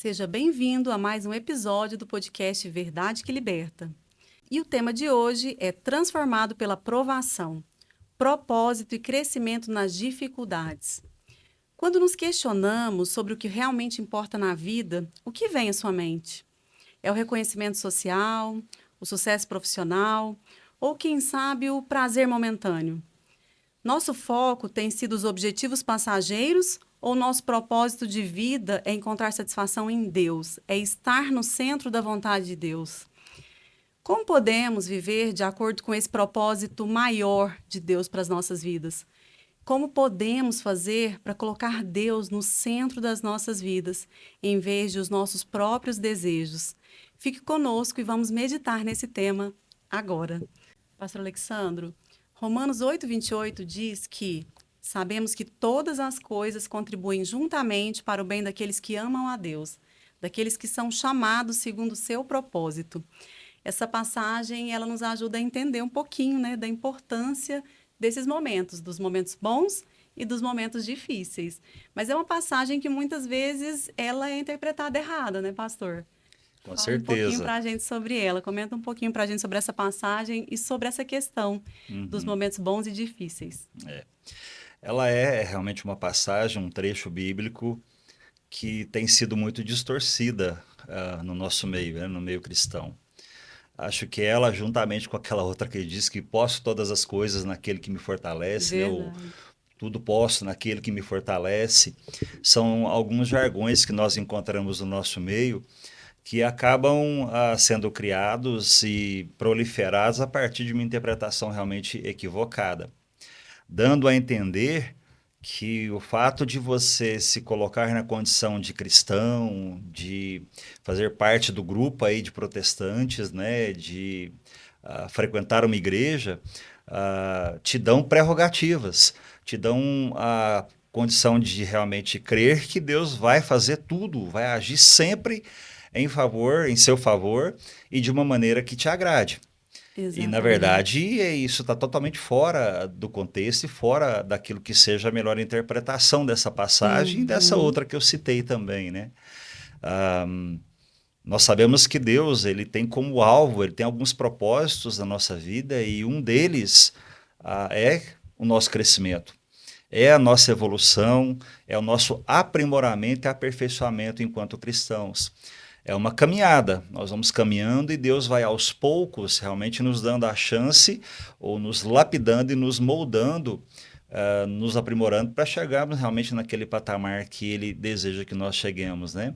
Seja bem-vindo a mais um episódio do podcast Verdade que Liberta. E o tema de hoje é Transformado pela Provação, Propósito e Crescimento nas Dificuldades. Quando nos questionamos sobre o que realmente importa na vida, o que vem à sua mente? É o reconhecimento social, o sucesso profissional ou, quem sabe, o prazer momentâneo? Nosso foco tem sido os objetivos passageiros ou nosso propósito de vida é encontrar satisfação em Deus, é estar no centro da vontade de Deus? Como podemos viver de acordo com esse propósito maior de Deus para as nossas vidas? Como podemos fazer para colocar Deus no centro das nossas vidas, em vez de os nossos próprios desejos? Fique conosco e vamos meditar nesse tema agora. Pastor Alexandro, Romanos 8:28 diz que sabemos que todas as coisas contribuem juntamente para o bem daqueles que amam a Deus, daqueles que são chamados segundo o seu propósito. Essa passagem, ela nos ajuda a entender um pouquinho, né, da importância desses momentos, dos momentos bons e dos momentos difíceis. Mas é uma passagem que muitas vezes ela é interpretada errada, né, pastor? Com Fala um pouquinho certeza. para a gente sobre ela, comenta um pouquinho para a gente sobre essa passagem e sobre essa questão dos Uhum. momentos bons e difíceis. Ela é realmente uma passagem, um trecho bíblico que tem sido muito distorcida no nosso meio, né, no meio cristão. Acho que ela, juntamente com aquela outra que diz que posso todas as coisas naquele que me fortalece, né, ou Verdade. tudo posso naquele que me fortalece, são alguns jargões que nós encontramos no nosso meio que acabam sendo criados e proliferados a partir de uma interpretação realmente equivocada, dando a entender que o fato de você se colocar na condição de cristão, de fazer parte do grupo aí de protestantes, né, de frequentar uma igreja, te dão prerrogativas, te dão a condição de realmente crer que Deus vai fazer tudo, vai agir sempre em favor, em seu favor e de uma maneira que te agrade. E, na Exatamente. verdade, isso está totalmente fora do contexto e fora daquilo que seja a melhor interpretação dessa passagem e dessa Uhum. outra que eu citei também, né? Nós sabemos que Deus, ele tem como alvo, ele tem alguns propósitos na nossa vida e um deles é o nosso crescimento, é a nossa evolução, é o nosso aprimoramento e aperfeiçoamento enquanto cristãos. É uma caminhada, nós vamos caminhando e Deus vai aos poucos realmente nos dando a chance ou nos lapidando e nos moldando, nos aprimorando para chegarmos realmente naquele patamar que Ele deseja que nós cheguemos, né?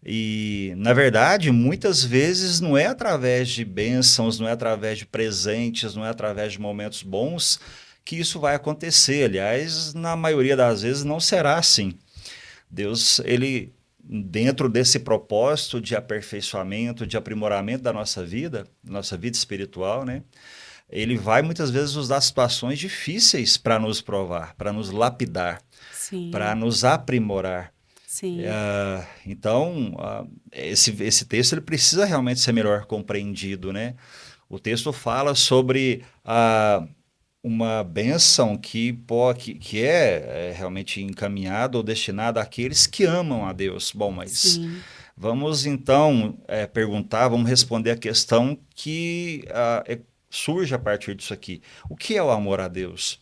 E, na verdade, muitas vezes não é através de bênçãos, não é através de presentes, não é através de momentos bons que isso vai acontecer. Aliás, na maioria das vezes não será assim. Deus, ele, dentro desse propósito de aperfeiçoamento, de aprimoramento da nossa vida espiritual, né? Ele vai muitas vezes nos dar situações difíceis para nos provar, para nos lapidar, para Sim, nos aprimorar. sim. Então, esse texto ele precisa realmente ser melhor compreendido, né? O texto fala sobre uma bênção que é realmente encaminhada ou destinada àqueles que amam a Deus. Bom, mas Sim. vamos então perguntar, vamos responder a questão que surge a partir disso aqui. O que é o amor a Deus?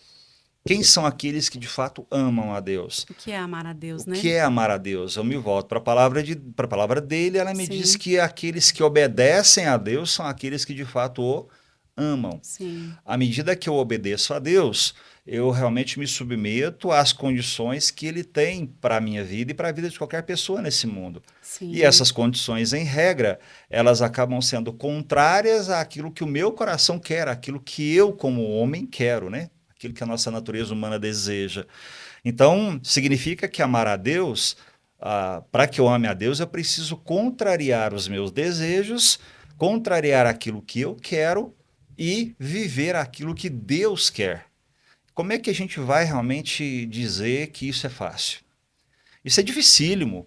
Quem são aqueles que de fato amam a Deus? O que é amar a O Deus, que né? é amar a Deus? Eu me volto para a palavra dele, ela me diz Sim, que aqueles que obedecem a Deus são aqueles que de fato o amam. sim, À medida que eu obedeço a Deus, eu realmente me submeto às condições que ele tem para a minha vida e para a vida de qualquer pessoa nesse mundo. E sim. essas condições, em regra, elas acabam sendo contrárias àquilo que o meu coração quer, aquilo que eu, como homem, quero, né? Aquilo que a nossa natureza humana deseja. Então, significa que amar a Deus, para que eu ame a Deus, eu preciso contrariar os meus desejos, contrariar aquilo que eu quero e viver aquilo que Deus quer. Como é que a gente vai realmente dizer que isso é fácil? Isso é dificílimo.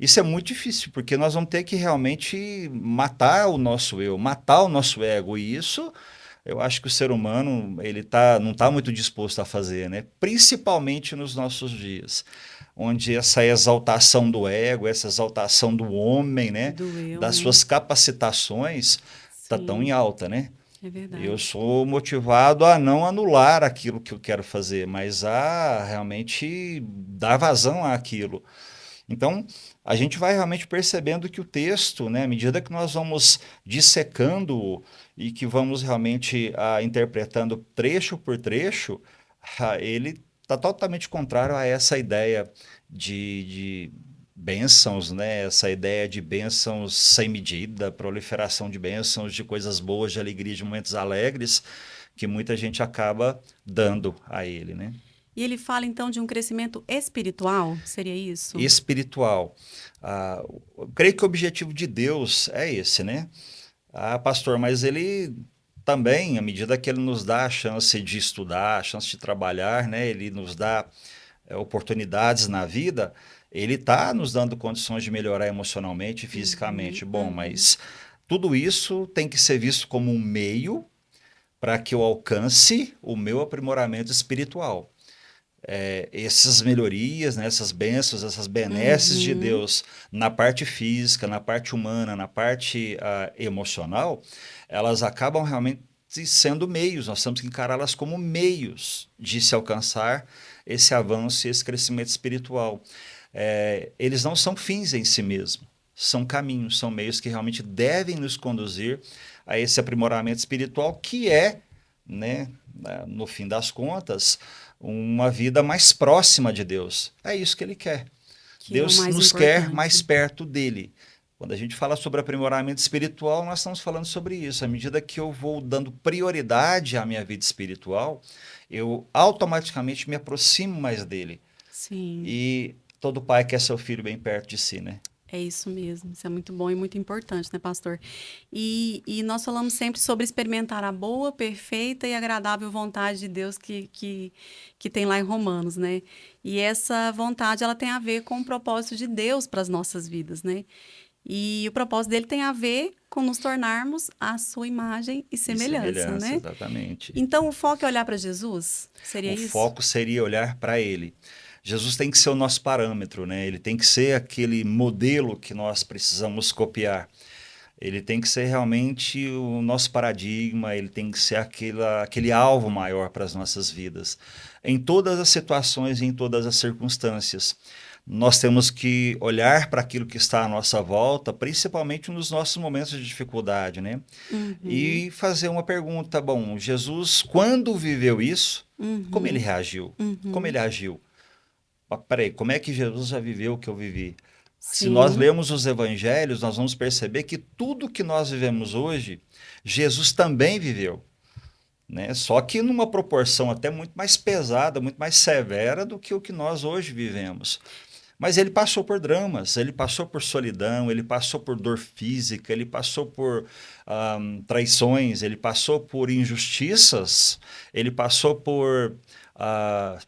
Isso é muito difícil, porque nós vamos ter que realmente matar o nosso eu, matar o nosso ego. E isso eu acho que o ser humano não está muito disposto a fazer, né? Principalmente nos nossos dias, onde essa exaltação do ego, essa exaltação do homem, né? Do eu, Das né? suas capacitações, está tão em Sim, alta, né? é Eu verdade. sou motivado a não anular aquilo que eu quero fazer, mas a realmente dar vazão àquilo. Então, a gente vai realmente percebendo que o texto, né, à medida que nós vamos dissecando e que vamos realmente interpretando trecho por trecho, ele está totalmente contrário a essa ideia de bênçãos, né? Essa ideia de bênçãos sem medida, proliferação de bênçãos, de coisas boas, de alegria, de momentos alegres, que muita gente acaba dando a ele, né? E ele fala então de um crescimento espiritual, seria isso? Espiritual. Eu creio que o objetivo de Deus é esse, né? Pastor, mas ele também, à medida que ele nos dá a chance de estudar, a chance de trabalhar, né? Ele nos dá oportunidades na vida, ele está nos dando condições de melhorar emocionalmente e Uhum, fisicamente. Bom, uhum, mas tudo isso tem que ser visto como um meio para que eu alcance o meu aprimoramento espiritual. Essas melhorias, né, essas bênçãos, essas benesses de uhum. Deus na parte física, na parte humana, na parte emocional, elas acabam realmente sendo meios, nós temos que encará-las como meios de se alcançar esse avanço e esse crescimento espiritual. Eles não são fins em si mesmos, são caminhos, são meios que realmente devem nos conduzir a esse aprimoramento espiritual que é, né, no fim das contas, uma vida mais próxima de Deus. É isso que ele quer. Que é o Deus mais nos quer mais importante. perto dele. Quando a gente fala sobre aprimoramento espiritual, nós estamos falando sobre isso. À medida que eu vou dando prioridade à minha vida espiritual, eu automaticamente me aproximo mais dele. Sim. E todo pai quer seu filho bem perto de si, né? É isso mesmo, isso é muito bom e muito importante, né, pastor? E nós falamos sempre sobre experimentar a boa, perfeita e agradável vontade de Deus que tem lá em Romanos, né? E essa vontade, ela tem a ver com o propósito de Deus para as nossas vidas, né? E o propósito dele tem a ver com nos tornarmos a sua imagem e E semelhança, semelhança, né? exatamente. Então, o foco é olhar para Jesus? Seria O isso? foco seria olhar para ele. Jesus tem que ser o nosso parâmetro, né? Ele tem que ser aquele modelo que nós precisamos copiar. Ele tem que ser realmente o nosso paradigma, ele tem que ser aquele alvo maior para as nossas vidas. Em todas as situações e em todas as circunstâncias. Nós temos que olhar para aquilo que está à nossa volta, principalmente nos nossos momentos de dificuldade, né? Uhum, E fazer uma pergunta, bom, Jesus, quando viveu isso, como ele uhum, reagiu? Como uhum. ele agiu? Peraí, como é que Jesus já viveu o que eu vivi? Se nós Sim, lermos os evangelhos, nós vamos perceber que tudo que nós vivemos hoje, Jesus também viveu, né? Só que numa proporção até muito mais pesada, muito mais severa do que o que nós hoje vivemos. Mas ele passou por dramas, ele passou por solidão, ele passou por dor física, ele passou por traições, ele passou por injustiças, ele passou por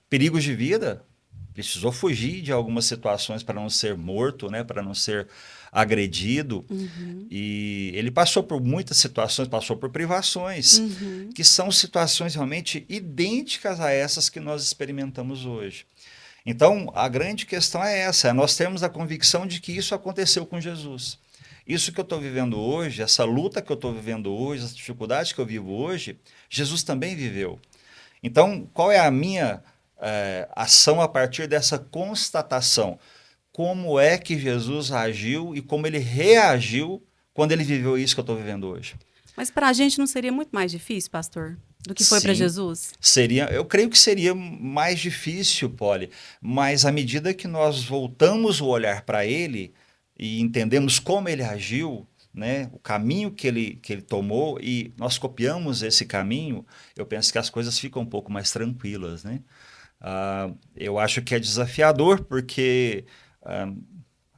perigos de vida. Precisou fugir de algumas situações para não ser morto, né, para não ser agredido. uhum, E ele passou por muitas situações, passou por privações, uhum. que são situações realmente idênticas a essas que nós experimentamos hoje. Então, a grande questão é essa: nós temos a convicção de que isso aconteceu com Jesus. Isso que eu estou vivendo hoje, essa luta que eu estou vivendo hoje, as dificuldades que eu vivo hoje, Jesus também viveu. Então, qual é a minha ação a partir dessa constatação? Como é que Jesus agiu e como ele reagiu quando ele viveu isso que eu estou vivendo hoje? Mas para a gente não seria muito mais difícil, pastor, do que foi para Sim, Jesus? eu creio que seria mais difícil, Polly, mas à medida que nós voltamos o olhar para ele e entendemos como ele agiu, né, o caminho que ele tomou e nós copiamos esse caminho, eu penso que as coisas ficam um pouco mais tranquilas, né? Eu acho que é desafiador porque ah,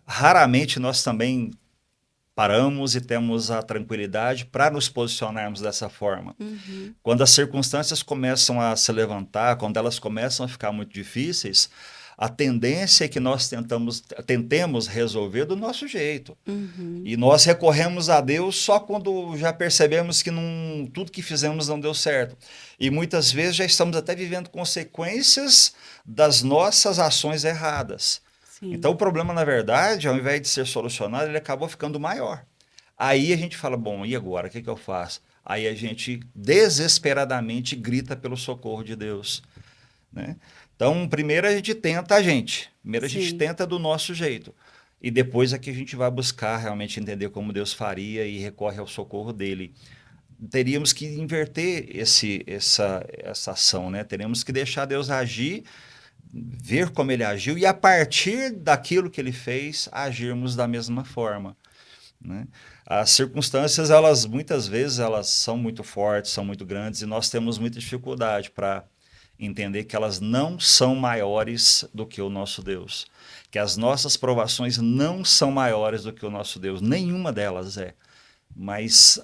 raramente nós também paramos e temos a tranquilidade para nos posicionarmos dessa forma. Uhum, Quando as circunstâncias começam a se levantar, quando elas começam a ficar muito difíceis, a tendência é que nós tentemos resolver do nosso jeito. Uhum. E nós recorremos a Deus só quando já percebemos que tudo que fizemos não deu certo. E muitas vezes já estamos até vivendo consequências das nossas ações erradas. Sim. Então o problema, na verdade, ao invés de ser solucionado, ele acabou ficando maior. Aí a gente fala, bom, e agora? O que eu faço? Aí a gente desesperadamente grita pelo socorro de Deus, né? Então, primeiro a gente tenta primeiro a gente Sim. tenta do nosso jeito. E depois é que a gente vai buscar realmente entender como Deus faria e recorre ao socorro dele. Teríamos que inverter essa ação, né? Teríamos que deixar Deus agir, ver como ele agiu e a partir daquilo que ele fez, agirmos da mesma forma, né? As circunstâncias, muitas vezes, elas são muito fortes, são muito grandes e nós temos muita dificuldade para entender que elas não são maiores do que o nosso Deus, que as nossas provações não são maiores do que o nosso Deus, nenhuma delas é, mas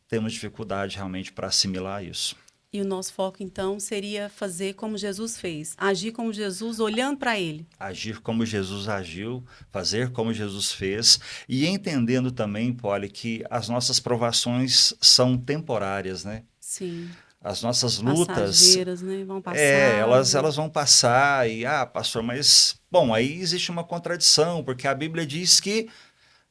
temos dificuldade realmente para assimilar isso. E o nosso foco, então, seria fazer como Jesus fez, agir como Jesus, olhando para ele. Agir como Jesus agiu, fazer como Jesus fez e entendendo também, Polly, que as nossas provações são temporárias, né? Sim. As nossas lutas, Passageiras, né? Vão passar. elas vão passar e, pastor, mas, bom, aí existe uma contradição, porque a Bíblia diz que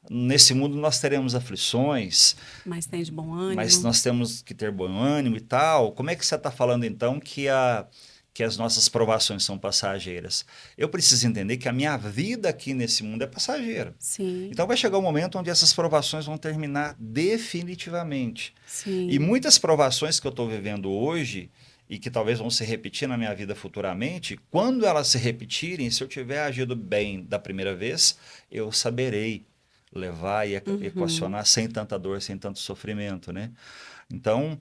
nesse mundo nós teremos aflições, mas tem de bom ânimo. Mas nós temos que ter bom ânimo e tal. Como é que você está falando, então, que as nossas provações são passageiras? Eu preciso entender que a minha vida aqui nesse mundo é passageira. Sim. Então vai chegar um momento onde essas provações vão terminar definitivamente. Sim. E muitas provações que eu estou vivendo hoje e que talvez vão se repetir na minha vida futuramente, quando elas se repetirem, se eu tiver agido bem da primeira vez, eu saberei levar e equacionar sem tanta dor, sem tanto sofrimento, né? Então,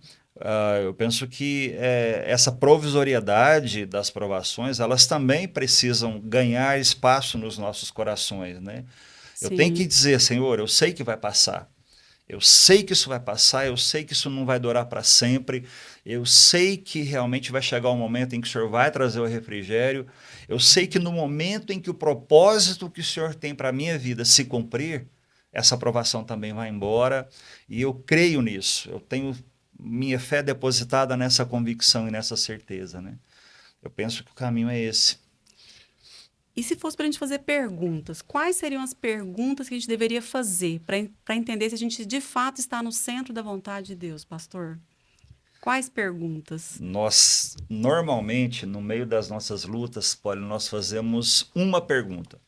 eu penso que essa provisoriedade das provações, elas também precisam ganhar espaço nos nossos corações, né? Sim. Eu tenho que dizer, Senhor, eu sei que vai passar. Eu sei que isso vai passar, eu sei que isso não vai durar para sempre, eu sei que realmente vai chegar um momento em que o Senhor vai trazer o refrigério, eu sei que no momento em que o propósito que o Senhor tem para a minha vida se cumprir, essa aprovação também vai embora, e eu creio nisso, eu tenho minha fé depositada nessa convicção e nessa certeza, né? Eu penso que o caminho é esse. E se fosse para a gente fazer perguntas, quais seriam as perguntas que a gente deveria fazer para entender se a gente de fato está no centro da vontade de Deus, pastor? Quais perguntas? Nós, normalmente, no meio das nossas lutas, Polly, nós fazemos uma pergunta,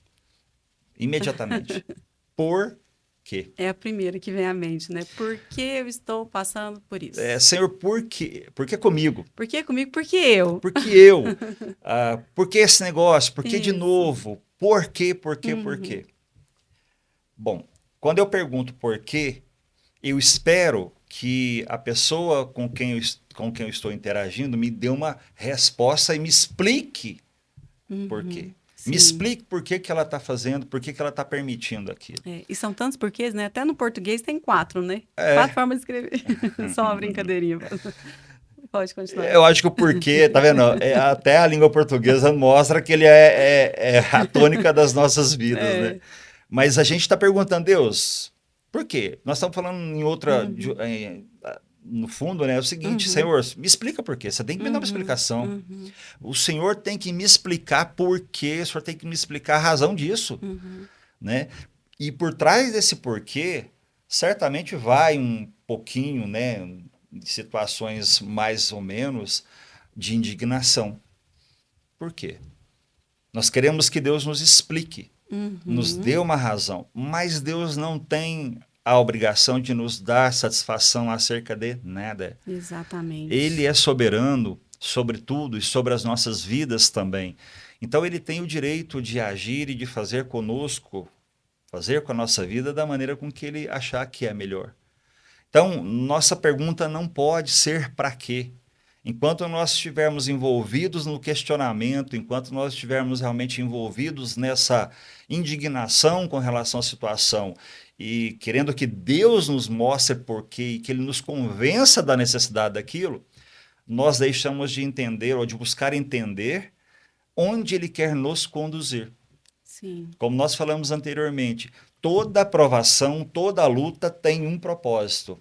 imediatamente. Por quê? É a primeira que vem à mente, né? Por que eu estou passando por isso? Senhor, por quê? Por que comigo? Por que comigo? Por que eu? Por que eu? Por que esse negócio? Por que de Isso. novo? Por quê? Por quê? Por quê? Bom, quando eu pergunto por quê, eu espero que a pessoa com quem eu estou interagindo me dê uma resposta e me explique por quê. Sim. Me explique por que ela está fazendo, por que ela está permitindo aquilo. E são tantos porquês, né? Até no português tem 4, né? 4 formas de escrever. Só uma brincadeirinha. Pode continuar. Eu acho que o porquê, tá vendo? Até a língua portuguesa mostra que ele é a tônica das nossas vidas, né? Mas a gente está perguntando, Deus, por quê? Nós estamos falando em outra... no fundo, né, é o seguinte, Senhor, me explica por quê. Você tem que me dar uma explicação. O Senhor tem que me explicar por quê, o Senhor tem que me explicar a razão disso. Né? E por trás desse porquê, certamente vai um pouquinho, né, de situações mais ou menos de indignação. Por quê? Nós queremos que Deus nos explique, nos dê uma razão, mas Deus não tem a obrigação de nos dar satisfação acerca de nada. Exatamente. Ele é soberano sobre tudo e sobre as nossas vidas também. Então ele tem o direito de agir e de fazer conosco, fazer com a nossa vida da maneira com que ele achar que é melhor. Então, nossa pergunta não pode ser para quê. Enquanto nós estivermos envolvidos no questionamento, enquanto nós estivermos realmente envolvidos nessa indignação com relação à situação e querendo que Deus nos mostre porquê e que Ele nos convença da necessidade daquilo, nós deixamos de entender ou de buscar entender onde Ele quer nos conduzir. Sim. Como nós falamos anteriormente, toda provação, toda luta tem um propósito.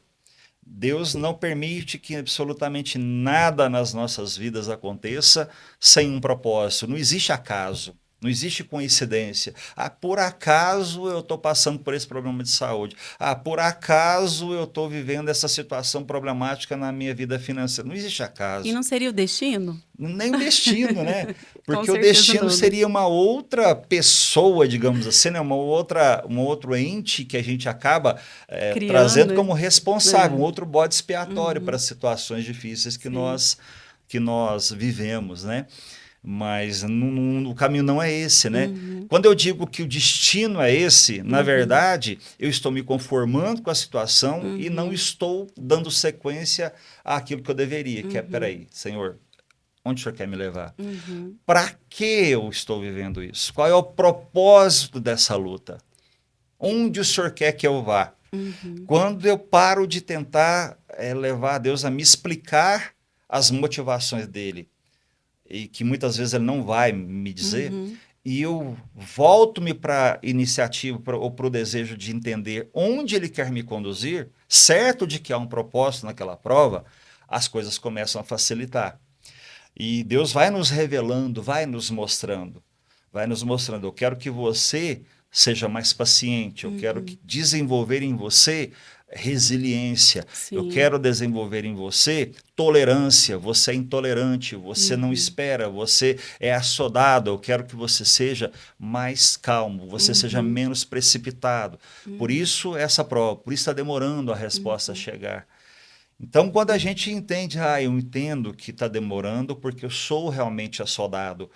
Deus não permite que absolutamente nada nas nossas vidas aconteça sem um propósito. Não existe acaso, não existe coincidência. Ah, por acaso eu estou passando por esse problema de saúde. Ah, por acaso eu estou vivendo essa situação problemática na minha vida financeira. Não existe acaso. E não seria o destino? Nem o destino, né? Com Porque o certeza destino não, né? seria uma outra pessoa, digamos assim, né? Um outro ente que a gente acaba Criando, trazendo né? como responsável, É. um outro bode expiatório para Uhum. as situações difíceis Sim. que nós vivemos, né? Mas o caminho não é esse, né? Uhum. Quando eu digo que o destino é esse, na Uhum. verdade, eu estou me conformando com a situação e não Uhum. estou dando sequência àquilo que eu deveria, que é, Uhum. peraí, Senhor, onde o Senhor quer me levar? Uhum. Para que eu estou vivendo isso? Qual é o propósito dessa luta? Onde o Senhor quer que eu vá? Uhum. Quando eu paro de tentar levar a Deus a me explicar as motivações dele, e que muitas vezes ele não vai me dizer, Uhum. e eu volto-me para a iniciativa ou para o desejo de entender onde ele quer me conduzir, certo de que há um propósito naquela prova, as coisas começam a facilitar. E Deus vai nos revelando, vai nos mostrando, vai nos mostrando. Eu quero que você seja mais paciente, eu quero Uhum. desenvolver em você resiliência, eu Sim. quero desenvolver em você tolerância. Você é intolerante, você não Uhum. espera, você é assodado. Eu quero que você seja mais calmo, você seja Uhum. menos precipitado. Por Uhum. isso essa prova, por isso está demorando a resposta a Uhum. chegar. Então, quando a Uhum. gente entende, eu entendo que está demorando porque eu sou realmente assodado.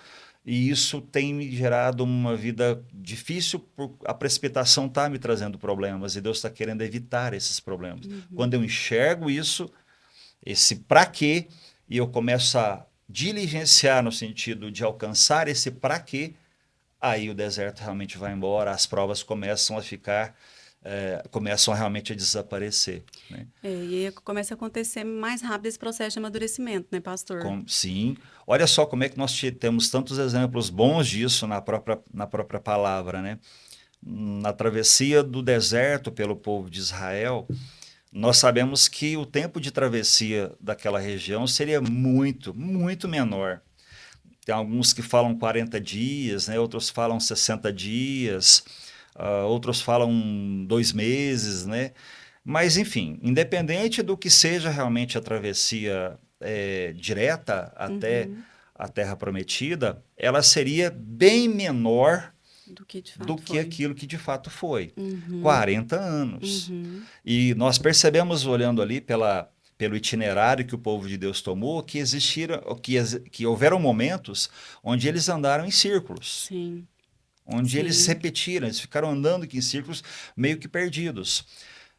E isso tem me gerado uma vida difícil, a precipitação está me trazendo problemas e Deus está querendo evitar esses problemas. Uhum. Quando eu enxergo isso, esse para quê, e eu começo a diligenciar no sentido de alcançar esse para quê, aí o deserto realmente vai embora, as provas começam a ficar, começam realmente a desaparecer, né? E aí começa a acontecer mais rápido esse processo de amadurecimento, né, pastor? Sim, olha só como é que nós temos tantos exemplos bons disso na própria palavra, né? Na travessia do deserto pelo povo de Israel, nós sabemos que o tempo de travessia daquela região seria muito, muito menor. Tem alguns que falam 40 dias, né? Outros falam 60 dias, outros falam 2 meses, né? Mas, enfim, independente do que seja realmente a travessia direta até Uhum. a Terra Prometida, ela seria bem menor Do que de do fato que foi. aquilo que de fato foi. Uhum. 40 anos. Uhum. E nós percebemos, olhando ali pelo itinerário que o povo de Deus tomou, que houveram momentos onde eles andaram em círculos, Sim. onde eles Sim. repetiram, eles ficaram andando aqui em círculos meio que perdidos.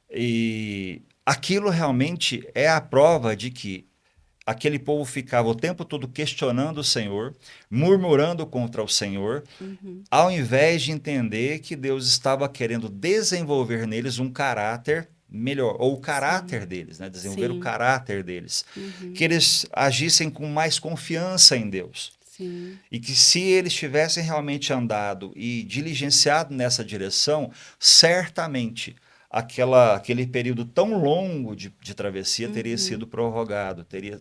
E aquilo realmente é a prova de que aquele povo ficava o tempo todo questionando o Senhor, murmurando contra o Senhor, Uhum. ao invés de entender que Deus estava querendo desenvolver neles um caráter melhor, ou o Sim. caráter deles, né? Desenvolver o Sim. caráter deles, que Uhum. eles agissem com mais confiança em Deus. Sim. E que se eles tivessem realmente andado e diligenciado nessa direção, certamente aquele período tão longo de travessia teria Uhum. sido prorrogado, teria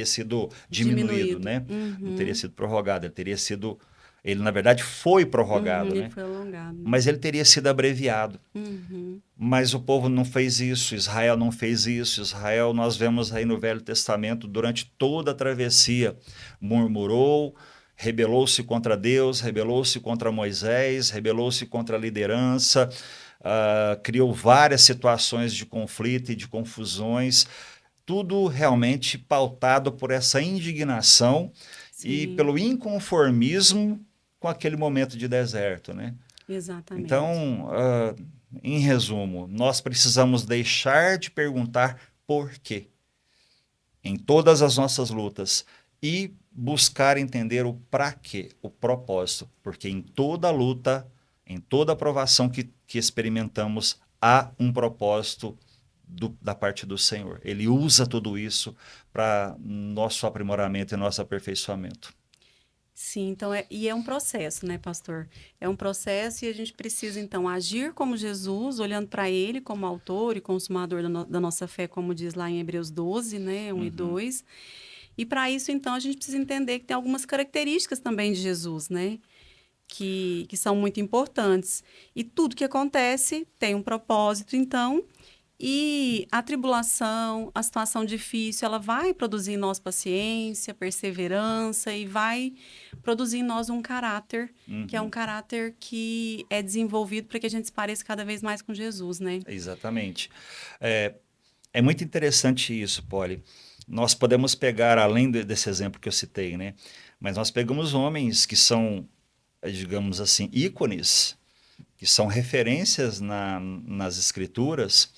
sido diminuído, Diminuído. né? Não teria Uhum. sido prorrogado, ele na verdade foi Uhum. prorrogado, Ele né? foi alongado, né? Mas ele teria sido abreviado. Uhum. Mas o povo não fez isso, Israel não fez isso. Israel, nós vemos aí no Velho Testamento, durante toda a travessia, murmurou, rebelou-se contra Deus, rebelou-se contra Moisés, rebelou-se contra a liderança, criou várias situações de conflito e de confusões, tudo realmente pautado por essa indignação e Sim. pelo inconformismo com aquele momento de deserto, né? Exatamente. Então, em resumo, nós precisamos deixar de perguntar por quê em todas as nossas lutas e buscar entender o para quê, o propósito, porque em toda luta, em toda provação que experimentamos, há um propósito da parte do Senhor. Ele usa tudo isso para nosso aprimoramento e nosso aperfeiçoamento. Sim, então e é um processo, né, pastor? É um processo e a gente precisa, então, agir como Jesus, olhando para ele como autor e consumador da nossa fé, como diz lá em Hebreus 12, né, 1 e Uhum. 2. E para isso, então, a gente precisa entender que tem algumas características também de Jesus, né? Que são muito importantes. E tudo que acontece tem um propósito, então, e a tribulação, a situação difícil, ela vai produzir em nós paciência, perseverança e vai produzir em nós um caráter, que é um Uhum. caráter que é desenvolvido para que a gente se pareça cada vez mais com Jesus, né? Exatamente. É, é muito interessante isso, Polly. Nós podemos pegar, além desse exemplo que eu citei, né? Mas nós pegamos homens que são, digamos assim, ícones, que são referências nas escrituras,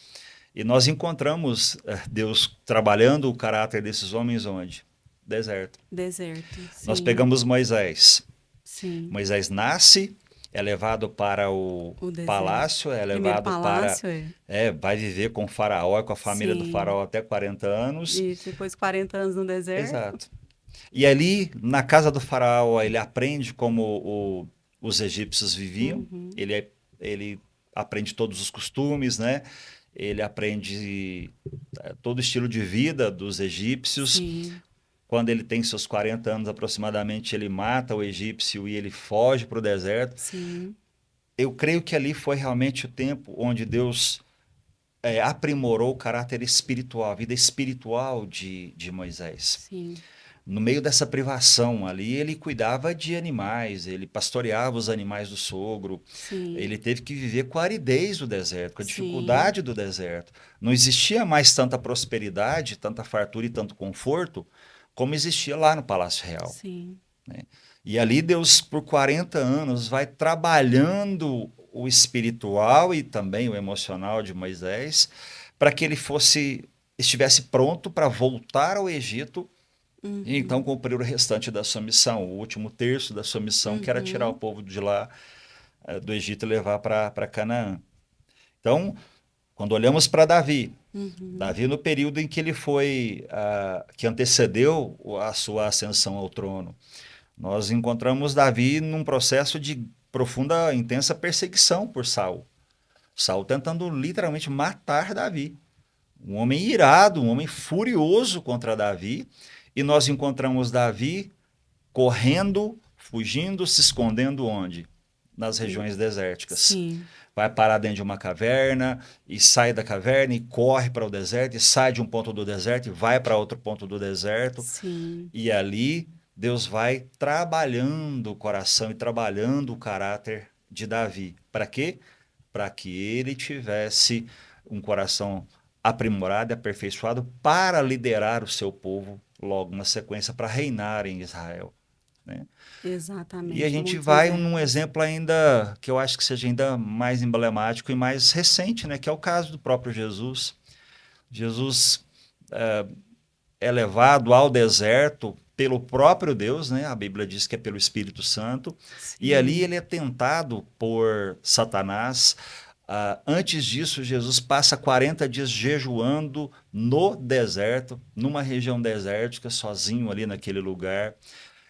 e nós encontramos Deus trabalhando o caráter desses homens onde? Deserto. Deserto, Nós sim, pegamos Moisés. sim. Moisés nasce, é levado para o O deserto. palácio, é Primeiro levado para. palácio, é. Vai viver com o faraó e com a família do Sim. faraó até 40 anos. E depois 40 anos no deserto. Exato. E ali, na casa do faraó, ele aprende como os egípcios viviam, Uhum. ele aprende todos os costumes, né? Ele aprende todo o estilo de vida dos egípcios. Sim, Quando ele tem seus 40 anos aproximadamente, ele mata o egípcio e ele foge para o deserto. sim, Eu creio que ali foi realmente o tempo onde Deus aprimorou o caráter espiritual, a vida espiritual de Moisés. sim, No meio dessa privação ali, ele cuidava de animais, ele pastoreava os animais do sogro, sim, ele teve que viver com a aridez do deserto, com a sim. dificuldade do deserto. Não existia mais tanta prosperidade, tanta fartura e tanto conforto como existia lá no Palácio Real, Sim, né? E ali Deus, por 40 anos, vai trabalhando o espiritual e também o emocional de Moisés, para que ele estivesse pronto para voltar ao Egito e então uhum, cumprir o restante da sua missão, o último terço da sua missão, que era tirar o uhum, povo de lá, do Egito e levar para Canaã. Então, quando olhamos para Davi, uhum, Davi no período em que ele foi, que antecedeu a sua ascensão ao trono, nós encontramos Davi num processo de profunda, intensa perseguição por Saul. Saul tentando literalmente matar Davi. Um homem irado, um homem furioso contra Davi. E nós encontramos Davi correndo, fugindo, se escondendo onde? Nas hum, regiões desérticas. sim, Vai parar dentro de uma caverna e sai da caverna e corre para o deserto e sai de um ponto do deserto e vai para outro ponto do deserto. sim, E ali Deus vai trabalhando o coração e trabalhando o caráter de Davi. Para quê? Para que ele tivesse um coração aprimorado e aperfeiçoado para liderar o seu povo logo na sequência, para reinar em Israel, né? E a exatamente, gente muitos vai num exemplos. exemplo ainda que eu acho que seja ainda mais emblemático e mais recente, né? Que é o caso do próprio Jesus. Jesus é levado ao deserto pelo próprio Deus, né? A Bíblia diz que é pelo Espírito Santo, e ali Sim, ele é tentado por Satanás. Antes disso, Jesus passa 40 dias jejuando no deserto, numa região desértica, sozinho ali naquele lugar.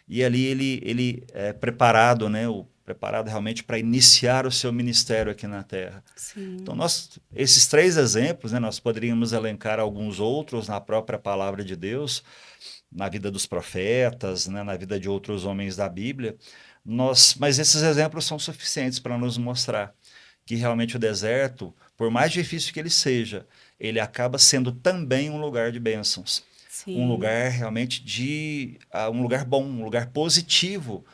E ali ele é preparado, né? Preparado realmente para iniciar o seu ministério aqui na Terra. Então, sim, esses três exemplos, né, nós poderíamos elencar alguns outros na própria palavra de Deus, na vida dos profetas, né, na vida de outros homens da Bíblia. Mas esses exemplos são suficientes para nos mostrar que realmente o deserto, por mais difícil que ele seja, ele acaba sendo também um lugar de bênçãos, um sim. lugar realmente um lugar bom, um lugar positivo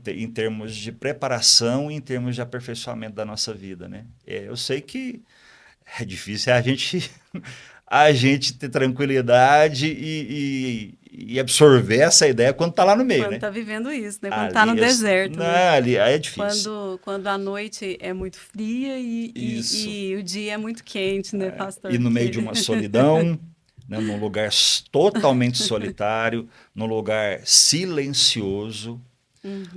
em termos de preparação e em termos de aperfeiçoamento da nossa vida, né? Eu sei que é difícil a gente ter tranquilidade e absorver essa ideia quando está lá no meio, Quando né? tá vivendo isso, né? Quando tá no Ali, deserto, não, né? ali aí é difícil. Quando a noite é muito fria Isso. e o dia é muito quente, né, E pastor? no meio Porque... de uma solidão, né, num lugar totalmente solitário, num lugar silencioso,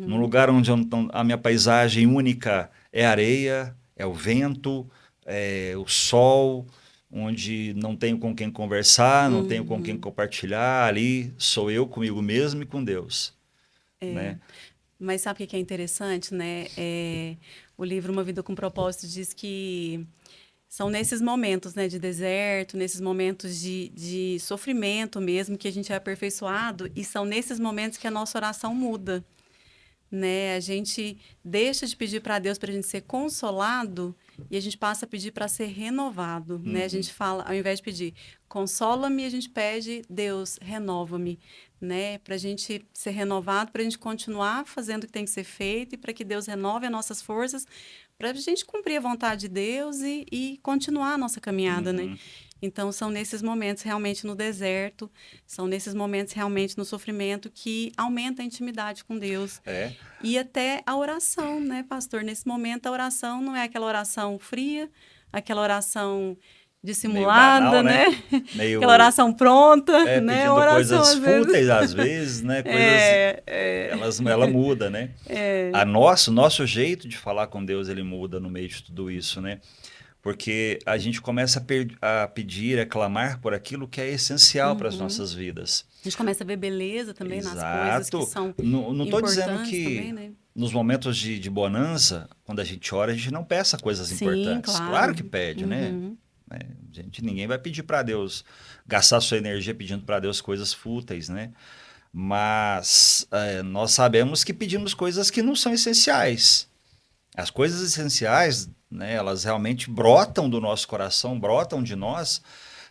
num Uhum, lugar onde a minha paisagem única é a areia, é o vento, é o sol, onde não tenho com quem conversar, não tenho com quem uhum. compartilhar, ali sou eu comigo mesmo e com Deus. né? Mas sabe o que é interessante, né? O livro Uma Vida com Propósito diz que são nesses momentos, né, de deserto, nesses momentos de sofrimento mesmo, que a gente é aperfeiçoado, e são nesses momentos que a nossa oração muda, né? A gente deixa de pedir para Deus para a gente ser consolado e a gente passa a pedir para ser renovado, né? A Uhum. gente fala, ao invés de pedir consola-me, a gente pede Deus, renova-me, né? Para a gente ser renovado, para a gente continuar fazendo o que tem que ser feito e para que Deus renove as nossas forças, para a gente cumprir a vontade de Deus e continuar a nossa caminhada, né? Uhum. Então, são nesses momentos realmente no deserto, são nesses momentos realmente no sofrimento que aumenta a intimidade com Deus. É, E até a oração, né, pastor? Nesse momento, a oração não é aquela oração fria, aquela oração meio dissimulada, banal, né? né? Aquela Meio oração pronta, né? pedindo Oração, coisas às vezes. fúteis às vezes, né? Coisas É, é, ela muda, né? é. O nosso jeito de falar com Deus, ele muda no meio de tudo isso, né? Porque a gente começa a pedir, a clamar por aquilo que é essencial para as Uhum. nossas vidas. A gente começa a ver beleza também nas coisas que Exato. são Não estou dizendo importantes que também, né? nos momentos de bonança, quando a gente ora, a gente não peça coisas Sim, importantes. Claro claro. que pede, né? Uhum. Ninguém vai pedir para Deus, gastar sua energia pedindo para Deus coisas fúteis, né? Mas nós sabemos que pedimos coisas que não são essenciais. As coisas essenciais, né, elas realmente brotam do nosso coração, brotam de nós,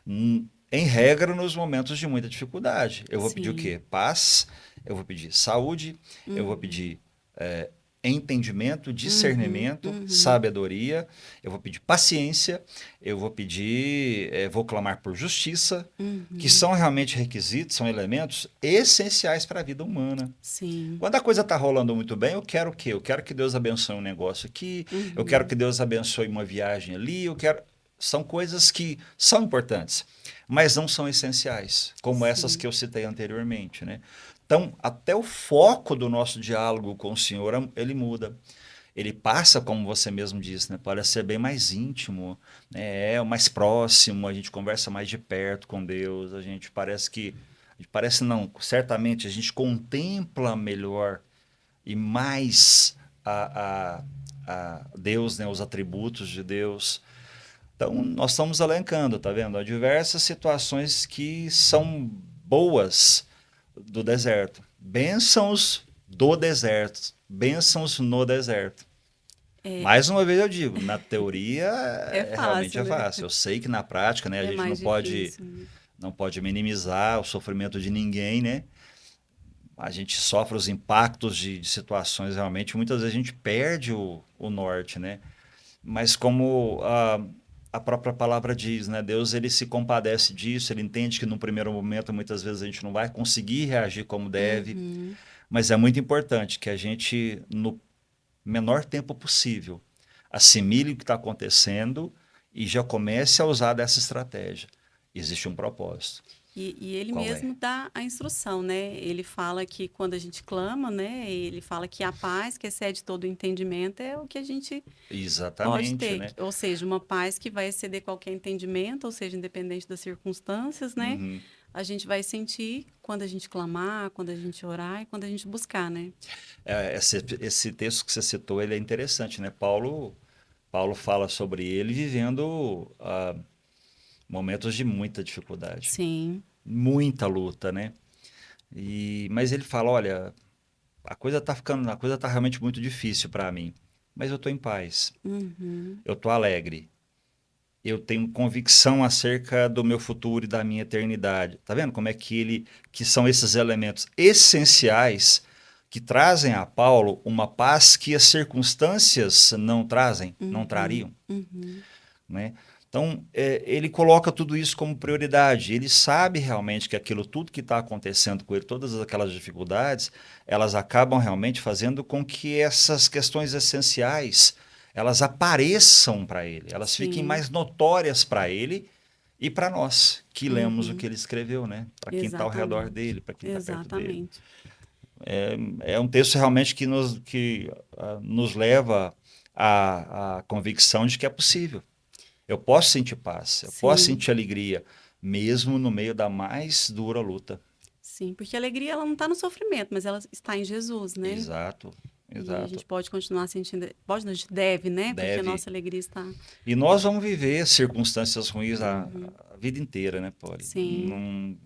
em regra, nos momentos de muita dificuldade. Eu vou pedir o Sim. quê? Paz, eu vou pedir saúde, eu vou Uhum. pedir entendimento, Uhum. discernimento, Uhum. sabedoria, eu vou pedir paciência, eu vou pedir, vou clamar por justiça, que Uhum. são realmente requisitos, são elementos essenciais para a vida humana. Sim. Quando a coisa está rolando muito bem, eu quero o quê? Eu quero que Deus abençoe um negócio aqui, eu quero Uhum. que Deus abençoe uma viagem ali, eu quero. São coisas que são importantes, mas não são essenciais, como essas que Sim. eu citei anteriormente, né? Então, até o foco do nosso diálogo com o Senhor, ele muda. Ele passa, como você mesmo disse, né, para ser bem mais íntimo, né, é mais próximo, a gente conversa mais de perto com Deus, a gente parece não, certamente a gente contempla melhor e mais a, a Deus, né, os atributos de Deus. Então, nós estamos elencando, tá vendo? Há diversas situações que são boas do deserto. Bênçãos do deserto. Bênçãos no deserto. É, Mais uma vez eu digo, na teoria é realmente fácil, é né? fácil. Eu sei que na prática, né, a É gente mais difícil, né? não pode minimizar o sofrimento de ninguém, né? A gente sofre os impactos de situações realmente, muitas vezes a gente perde o norte, né? Mas como a própria palavra diz, né? Deus ele se compadece disso, ele entende que no primeiro momento muitas vezes a gente não vai conseguir reagir como deve, Uhum. mas é muito importante que a gente, no menor tempo possível, assimile o que está acontecendo e já comece a usar dessa estratégia. Existe um propósito. E ele Qual mesmo é? dá a instrução, né? Ele fala que quando a gente clama, né? Ele fala que a paz que excede todo o entendimento é o que a gente pode Exatamente, ter. né? Ou seja, uma paz que vai exceder qualquer entendimento, ou seja, independente das circunstâncias, né? Uhum. A gente vai sentir quando a gente clamar, quando a gente orar e quando a gente buscar, né? Esse texto que você citou, ele é interessante, né? Paulo fala sobre ele vivendo momentos de muita dificuldade, Sim. muita luta, né? Mas ele fala, olha, a coisa tá realmente muito difícil para mim, mas eu estou em paz, Uhum. eu estou alegre, eu tenho convicção acerca do meu futuro e da minha eternidade. Tá vendo como é que são esses elementos essenciais que trazem a Paulo uma paz que as circunstâncias não trazem, não Uhum. trariam, Uhum. né? Então, ele coloca tudo isso como prioridade. Ele sabe realmente que aquilo tudo que está acontecendo com ele, todas aquelas dificuldades, elas acabam realmente fazendo com que essas questões essenciais elas apareçam para ele, elas fiquem Sim. mais notórias para ele e para nós que lemos o que Uhum. ele escreveu, né? Para quem está ao redor Exatamente. dele, para quem está perto dele. Exatamente. É um texto realmente que nos leva à convicção de que é possível. Eu posso sentir paz, eu posso Sim. sentir alegria, mesmo no meio da mais dura luta. Sim, porque a alegria ela não está no sofrimento, mas ela está em Jesus, né? Exato, E a exato. gente pode continuar sentindo, pode, não, a gente deve, né? Porque a Deve. nossa alegria está. E nós vamos viver circunstâncias ruins Uhum. a vida inteira, né, Polly? Sim.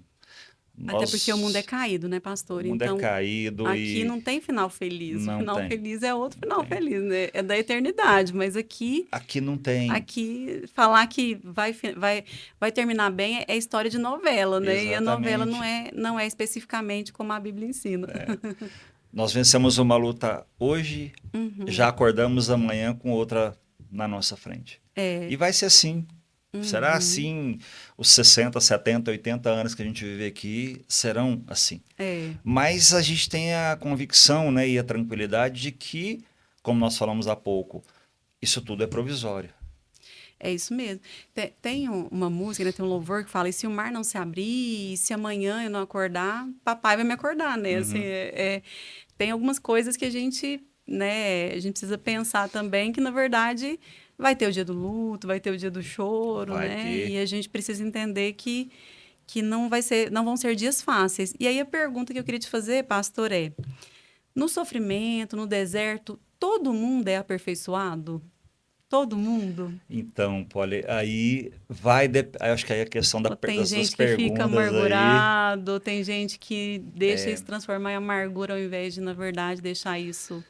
Não, Até porque o mundo é nós, caído, né, o pastor? mundo é Então, caído aqui e não tem final feliz. O não final tem, feliz é outro não final tem. feliz, né? É da eternidade, mas aqui, Aqui não tem, aqui falar que vai terminar bem é história de novela, né? E a novela exatamente. não é especificamente como a Bíblia ensina. Nós vencemos uma luta hoje, já Uhum. acordamos amanhã com outra na nossa frente. É. E vai ser assim. Será Uhum. assim os 60, 70, 80 anos que a gente vive aqui serão assim. É. Mas a gente tem a convicção, né, e a tranquilidade de que, como nós falamos há pouco, isso tudo é provisório. É isso mesmo. Tem uma música, né, tem um louvor que fala: e se o mar não se abrir, e se amanhã eu não acordar, papai vai me acordar, né? Assim, Uhum, tem algumas coisas que a gente, né, a gente precisa pensar também que, na verdade, vai ter o dia do luto, vai ter o dia do choro, vai né? ter. E a gente precisa entender que não vai ser, não vão ser dias fáceis. E aí a pergunta que eu queria te fazer, pastor, é: no sofrimento, no deserto, todo mundo é aperfeiçoado? Todo mundo? Então, Polly, aí vai. Acho que aí a questão Ou tem das suas gente que fica perguntas aí. amargurado, ou tem gente que deixa isso transformar em amargura ao invés de, na verdade, deixar isso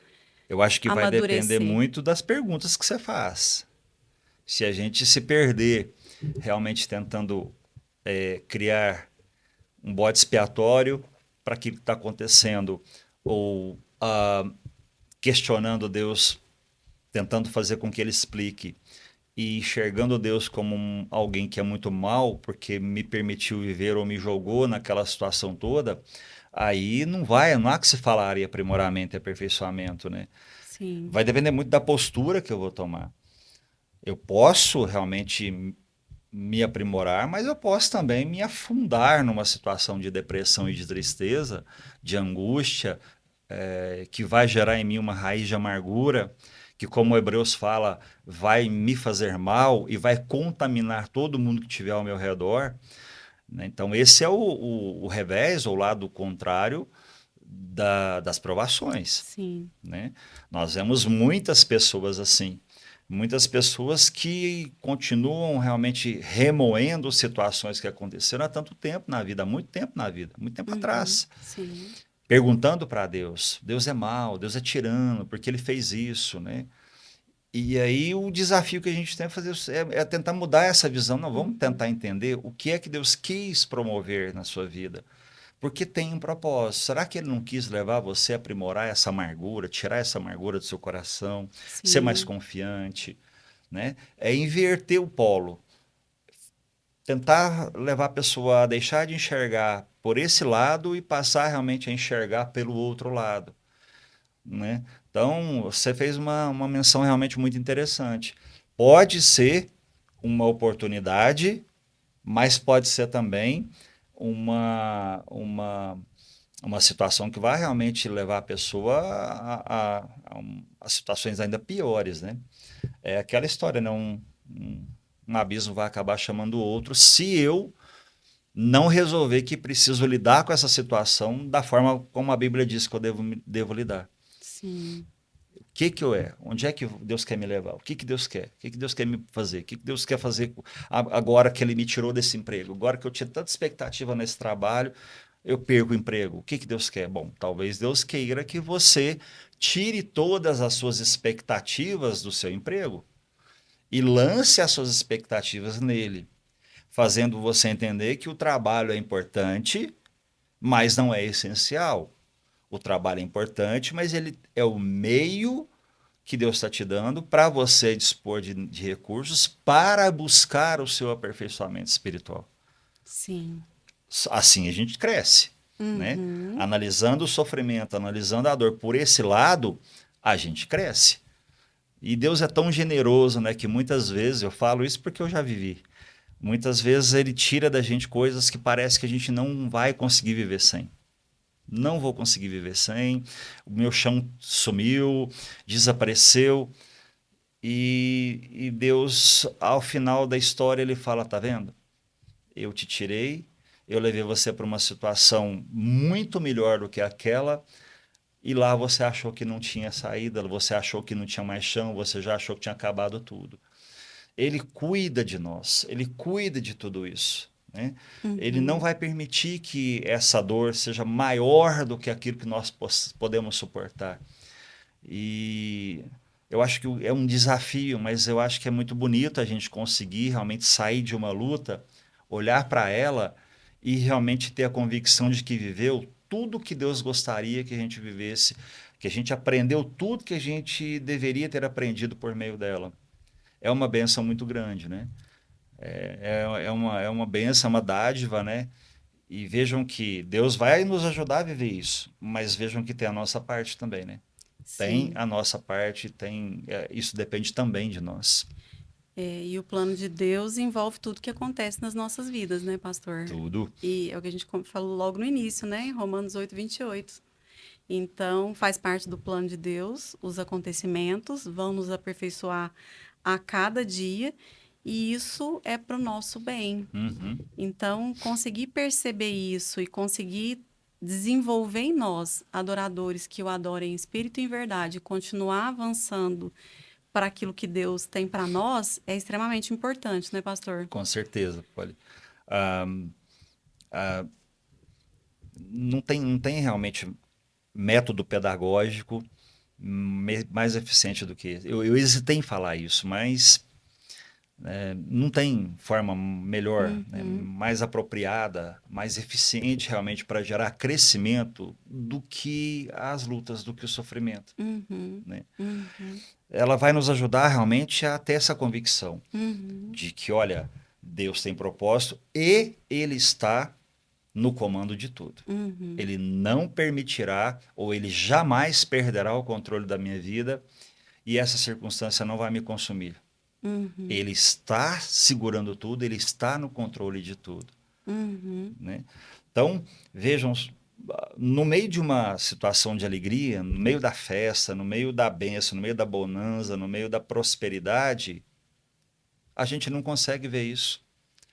Eu acho que vai depender amadurecer. muito das perguntas que você faz. Se a gente se perder realmente tentando criar um bode expiatório para aquilo que está acontecendo, ou questionando Deus, tentando fazer com que ele explique, e enxergando Deus como alguém que é muito mal, porque me permitiu viver ou me jogou naquela situação toda, aí não há que se falar em aprimoramento e aperfeiçoamento, né? Sim. Vai depender muito da postura que eu vou tomar. Eu posso realmente me aprimorar, mas eu posso também me afundar numa situação de depressão e de tristeza, de angústia, que vai gerar em mim uma raiz de amargura, que, como Hebreus fala, vai me fazer mal e vai contaminar todo mundo que estiver ao meu redor. Né? Então, esse é o revés, ou o lado contrário das provações. Sim. Né? Nós vemos muitas pessoas assim, muitas pessoas que continuam realmente remoendo situações que aconteceram há tanto tempo na vida, há muito tempo na vida, muito tempo Uhum. atrás, Sim. perguntando para Deus, Deus é mau, Deus é tirano, porque ele fez isso, né? E aí o desafio que a gente tem é tentar mudar essa visão. Não, vamos Uhum. tentar entender o que é que Deus quis promover na sua vida. Porque tem um propósito. Será que ele não quis levar você a aprimorar essa amargura, tirar essa amargura do seu coração, ser mais Sim. confiante, né? É inverter o polo, tentar levar a pessoa a deixar de enxergar por esse lado e passar realmente a enxergar pelo outro lado, né? Então, você fez uma menção realmente muito interessante. Pode ser uma oportunidade, mas pode ser também uma situação que vai realmente levar a pessoa a situações ainda piores, né? É aquela história, né? Um abismo vai acabar chamando o outro se eu não resolver que preciso lidar com essa situação da forma como a Bíblia diz que eu devo lidar. Sim. O que que eu é? Onde é que Deus quer me levar? O que que Deus quer? O que que Deus quer me fazer? O que que Deus quer fazer agora que Ele me tirou desse emprego? Agora que eu tinha tanta expectativa nesse trabalho, eu perco o emprego. O que que Deus quer? Bom, talvez Deus queira que você tire todas as suas expectativas do seu emprego e lance as suas expectativas nele, fazendo você entender que o trabalho é importante, mas não é essencial. O trabalho é importante, mas ele é o meio que Deus está te dando para você dispor de recursos para buscar o seu aperfeiçoamento espiritual. Sim. Assim a gente cresce, né? Uhum. Analisando o sofrimento, analisando a dor por esse lado, a gente cresce. E Deus é tão generoso, né, que muitas vezes, eu falo isso porque eu já vivi, muitas vezes ele tira da gente coisas que parece que a gente não vai conseguir viver sem. Não vou conseguir viver sem, o meu chão sumiu, desapareceu, e Deus, ao final da história, ele fala: tá vendo? Eu te tirei, eu levei você para uma situação muito melhor do que aquela, e lá você achou que não tinha saída, você achou que não tinha mais chão, você já achou que tinha acabado tudo. Ele cuida de nós, ele cuida de tudo isso, né? Ele não Uhum. vai permitir que essa dor seja maior do que aquilo que nós podemos suportar. E eu acho que é um desafio, mas eu acho que é muito bonito a gente conseguir realmente sair de uma luta, olhar para ela e realmente ter a convicção de que viveu tudo que Deus gostaria que a gente vivesse, que a gente aprendeu tudo que a gente deveria ter aprendido por meio dela. É uma bênção muito grande, né? É uma bênção, é uma dádiva, né? E vejam que Deus vai nos ajudar a viver isso, mas vejam que tem a nossa parte também, né? Tem Sim. a nossa parte, isso depende também de nós. E o plano de Deus envolve tudo que acontece nas nossas vidas, né, pastor? Tudo. E é o que a gente falou logo no início, né? Em Romanos 8:28. Então, faz parte do plano de Deus, os acontecimentos vão nos aperfeiçoar a cada dia, e isso é para o nosso bem. Uhum. Então, conseguir perceber isso e conseguir desenvolver em nós, adoradores que o adorem em espírito e em verdade, e continuar avançando para aquilo que Deus tem para nós, é extremamente importante, né, pastor? Com certeza, Polly. Ah, ah, não tem realmente método pedagógico mais eficiente do que esse. Eu hesitei em falar isso, mas não tem forma melhor, né, Uhum, mais apropriada, mais eficiente realmente para gerar crescimento do que as lutas, do que o sofrimento, uhum, né? uhum, Ela vai nos ajudar realmente a ter essa convicção uhum, de que, olha, Deus tem propósito e Ele está no comando de tudo. uhum, Ele não permitirá ou ele jamais perderá o controle da minha vida e essa circunstância não vai me consumir. uhum, Ele está segurando tudo, ele está no controle de tudo, uhum, né? Então, vejam, no meio de uma situação de alegria, no meio da festa, no meio da bênção, no meio da bonança, no meio da prosperidade, a gente não consegue ver isso.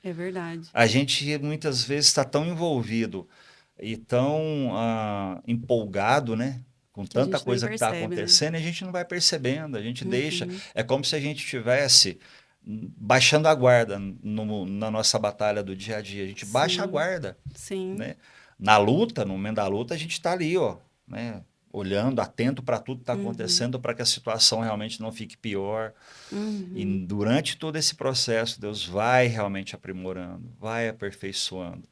é verdade. A gente muitas vezes está tão envolvido e tão empolgado, né? Com Que a tanta gente nem coisa que está percebe, né? acontecendo, e a gente não vai percebendo, a gente deixa. Uhum, É como se a gente estivesse baixando a guarda na nossa batalha do dia a dia. A gente baixa a sim, guarda, sim, né? Na luta, no momento da luta, a gente está ali, ó, né? Olhando, atento para tudo que está uhum, acontecendo, para que a situação realmente não fique pior. E uhum, durante todo esse processo, Deus vai realmente aprimorando, vai aperfeiçoando.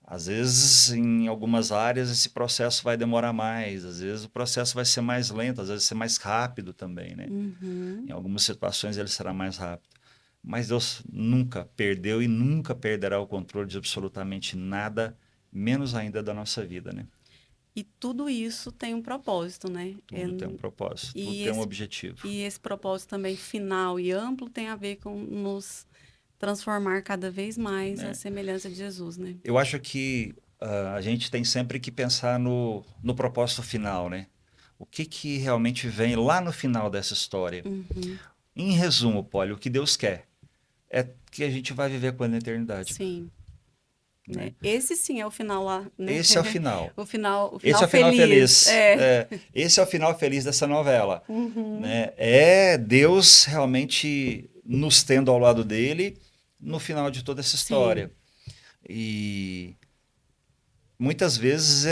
Às vezes, em algumas áreas, esse processo vai demorar mais, às vezes o processo vai ser mais lento, às vezes vai ser mais rápido também, né? Em uhum. algumas situações ele será mais rápido. Mas Deus nunca perdeu e nunca perderá o controle de absolutamente nada, menos ainda da nossa vida, né? E tudo isso tem um propósito, né? Tudo tem um propósito, tudo E tem um esse, objetivo. e esse propósito também final e amplo tem a ver com nos transformar cada vez mais à Né? semelhança de Jesus, né? Eu acho que a gente tem sempre que pensar no propósito final, né? O que realmente vem lá no final dessa história? Uhum, Em resumo, Polly, o que Deus quer é que a gente vai viver com ele na eternidade, sim, né? né? Esse sim é o final lá, né? Esse é o final. O Esse final é o final feliz. feliz. É. Esse é o final feliz dessa novela, Uhum, né? É Deus realmente nos tendo ao lado dele no final de toda essa sim, história. E muitas vezes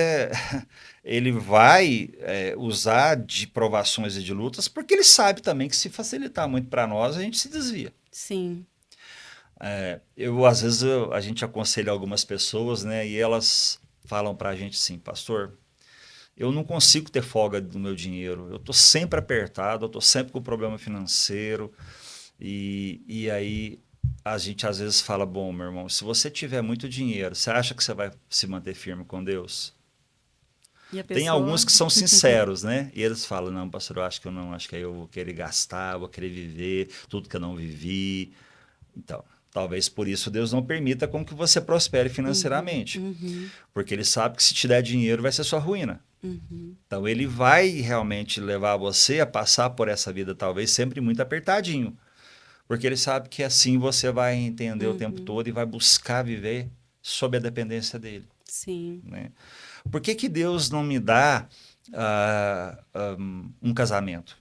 ele vai usar de provações e de lutas, porque ele sabe também que se facilitar muito para nós, a gente se desvia. sim. Às vezes, a gente aconselha algumas pessoas, né, e elas falam para a gente assim, pastor, eu não consigo ter folga do meu dinheiro, eu estou sempre apertado, eu estou sempre com problema financeiro, e aí a gente às vezes fala, bom, meu irmão, se você tiver muito dinheiro, você acha que você vai se manter firme com Deus? E a Tem alguns pessoa. que são sinceros, né? E eles falam, não, pastor, eu acho que eu não, acho que aí eu vou querer gastar, vou querer viver tudo que eu não vivi. Então, talvez por isso Deus não permita com que você prospere Uhum, financeiramente. uhum, Porque ele sabe que se te der dinheiro vai ser sua ruína. uhum, Então ele vai realmente levar você a passar por essa vida talvez sempre muito apertadinho. Porque ele sabe que assim você vai entender o tempo uhum, todo e vai buscar viver sob a dependência dele. Sim. Né? Por que que Deus não me dá um casamento